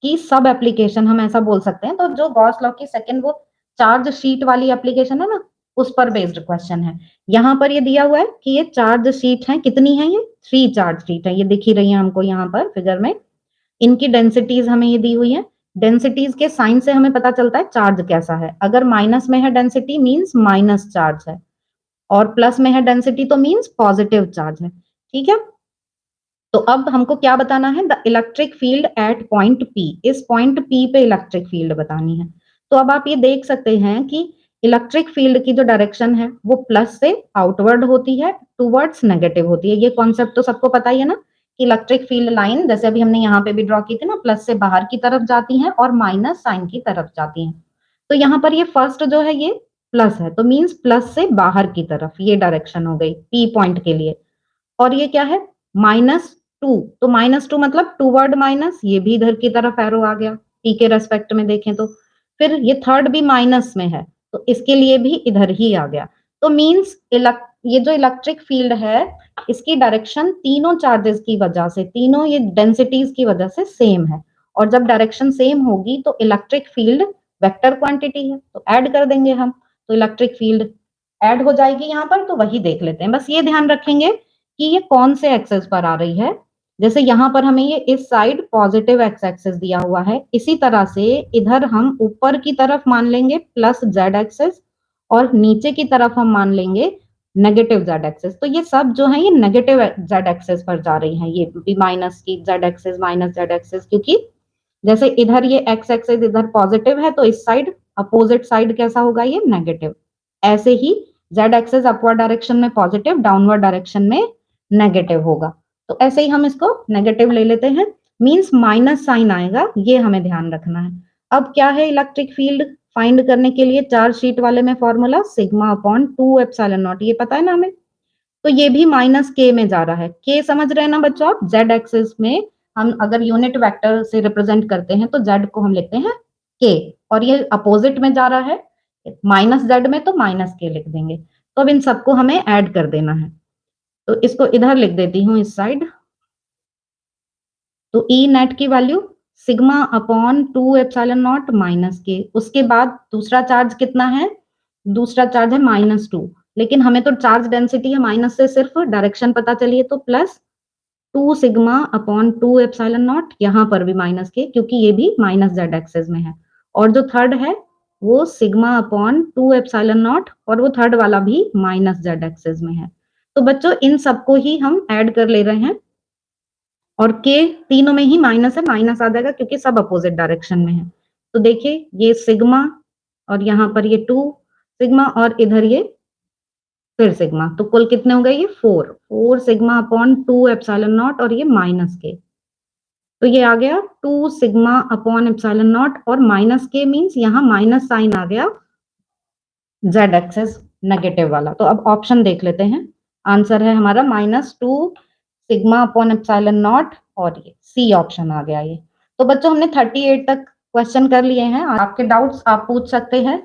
की सब एप्लीकेशन हम ऐसा बोल सकते हैं। तो जो गॉस लॉ की सेकंड वो चार्ज शीट वाली एप्लीकेशन है ना, उस पर बेस्ड क्वेश्चन है। यहाँ पर ये दिया हुआ है कि ये चार्ज शीट है, कितनी है? ये 3 चार्ज शीट है, ये दिख ही रही है हमको यहाँ पर फिगर में। इनकी डेंसिटीज हमें ये दी हुई है। डेंसिटीज के साइन से हमें पता चलता है चार्ज कैसा है। अगर माइनस में है डेंसिटी मीन्स माइनस चार्ज है, और प्लस में है डेंसिटी तो मीन्स पॉजिटिव चार्ज है, ठीक है। तो अब हमको क्या बताना है? The electric field at point P, इस पॉइंट पी पे इलेक्ट्रिक फील्ड बतानी है। तो अब आप ये देख सकते हैं कि इलेक्ट्रिक फील्ड की जो डायरेक्शन है वो प्लस से आउटवर्ड होती है, टूवर्ड्स नेगेटिव होती है। ये कॉन्सेप्ट तो सबको पता ही है ना कि इलेक्ट्रिक फील्ड लाइन जैसे अभी हमने यहाँ पे भी ड्रॉ की थी ना, प्लस से बाहर की तरफ जाती है और माइनस साइन की तरफ जाती है। तो यहाँ पर ये फर्स्ट जो है ये प्लस है, तो मीन्स प्लस से बाहर की तरफ ये डायरेक्शन हो गई पी पॉइंट के लिए। और ये क्या है? -2, तो -2 मतलब टूवर्ड माइनस, ये भी इधर की तरफ एरो आ गया पी के रेस्पेक्ट में देखें तो। फिर ये थर्ड भी माइनस में है, तो इसके लिए भी इधर ही आ गया। तो मीन्स ये जो इलेक्ट्रिक फील्ड है इसकी डायरेक्शन तीनों चार्जेस की वजह से, तीनों ये डेंसिटीज की वजह से सेम है। और जब डायरेक्शन सेम होगी तो इलेक्ट्रिक फील्ड वेक्टर क्वांटिटी है, तो ऐड कर देंगे हम, तो इलेक्ट्रिक फील्ड ऐड हो जाएगी यहाँ पर। तो वही देख लेते हैं, बस ये ध्यान रखेंगे कि ये कौन से एक्सेस पर आ रही है। जैसे यहाँ पर हमें ये इस साइड पॉजिटिव एक्स एक्सेस दिया हुआ है, इसी तरह से इधर हम ऊपर की तरफ मान लेंगे प्लस जेड एक्सेस, और नीचे की तरफ हम मान लेंगे नेगेटिव जेड एक्सेस। तो ये सब जो है ये नेगेटिव जेड एक्सेस पर जा रही है, ये भी माइनस की z axis, minus z axis, क्योंकि जैसे इधर ये एक्स एक्सेस इधर पॉजिटिव है, तो इस साइड अपोजिट साइड कैसा होगा? ये नेगेटिव। ऐसे ही जेड एक्सेस अपवर्ड डायरेक्शन में पॉजिटिव, डाउनवर्ड डायरेक्शन में नेगेटिव होगा। तो ऐसे ही हम इसको नेगेटिव ले लेते हैं, मींस माइनस साइन आएगा, ये हमें ध्यान रखना है। अब क्या है इलेक्ट्रिक फील्ड फाइंड करने के लिए? चार्ज शीट वाले में formula sigma upon 2 epsilon naught, ये पता है ना हमें। तो ये भी माइनस के में जा रहा है, के समझ रहे हैं ना बच्चों आप? जेड एक्सिस में हम अगर यूनिट वेक्टर से रिप्रेजेंट करते हैं तो जेड को हम लिखते हैं के, और ये अपोजिट में जा रहा है माइनस जेड में, तो माइनस के लिख देंगे। तो अब इन सबको हमें ऐड कर देना है, तो इसको इधर लिख देती हूँ इस साइड। तो ई नेट की value sigma upon 2 epsilon not minus के। उसके बाद दूसरा चार्ज कितना है? दूसरा चार्ज है -2, लेकिन हमें तो चार्ज डेंसिटी है माइनस से सिर्फ डायरेक्शन पता चली है, तो plus 2 sigma upon 2 epsilon naught, यहाँ पर भी माइनस के क्योंकि ये भी माइनस जेड एक्सेस में है। और जो थर्ड है वो सिग्मा अपॉन 2 एप्सिलॉन नॉट, और वो थर्ड वाला भी माइनस जेड एक्सिस में है। तो बच्चों इन सबको ही हम ऐड कर ले रहे हैं, और के तीनों में ही माइनस है, माइनस आ जाएगा क्योंकि सब अपोजिट डायरेक्शन में है। तो देखिए ये सिग्मा, और यहाँ पर ये 2 सिग्मा, और इधर ये फिर सिग्मा, तो कुल कितने हो गए ये 4 सिग्मा अपॉन 2 एप्सिलॉन नॉट, और ये माइनस के, तो ये आ गया 2 सिग्मा अपॉन एप्सिलॉन नॉट, और माइनस के मीन्स यहाँ माइनस साइन आ गया जेड एक्सेस नेगेटिव वाला। तो अब ऑप्शन देख लेते हैं, आंसर है हमारा -2 सिग्मा अपॉन एप्सिलॉन नॉट, और ये सी ऑप्शन आ गया ये। तो बच्चों हमने 38 तक क्वेश्चन कर लिए हैं, आपके डाउट्स आप पूछ सकते हैं।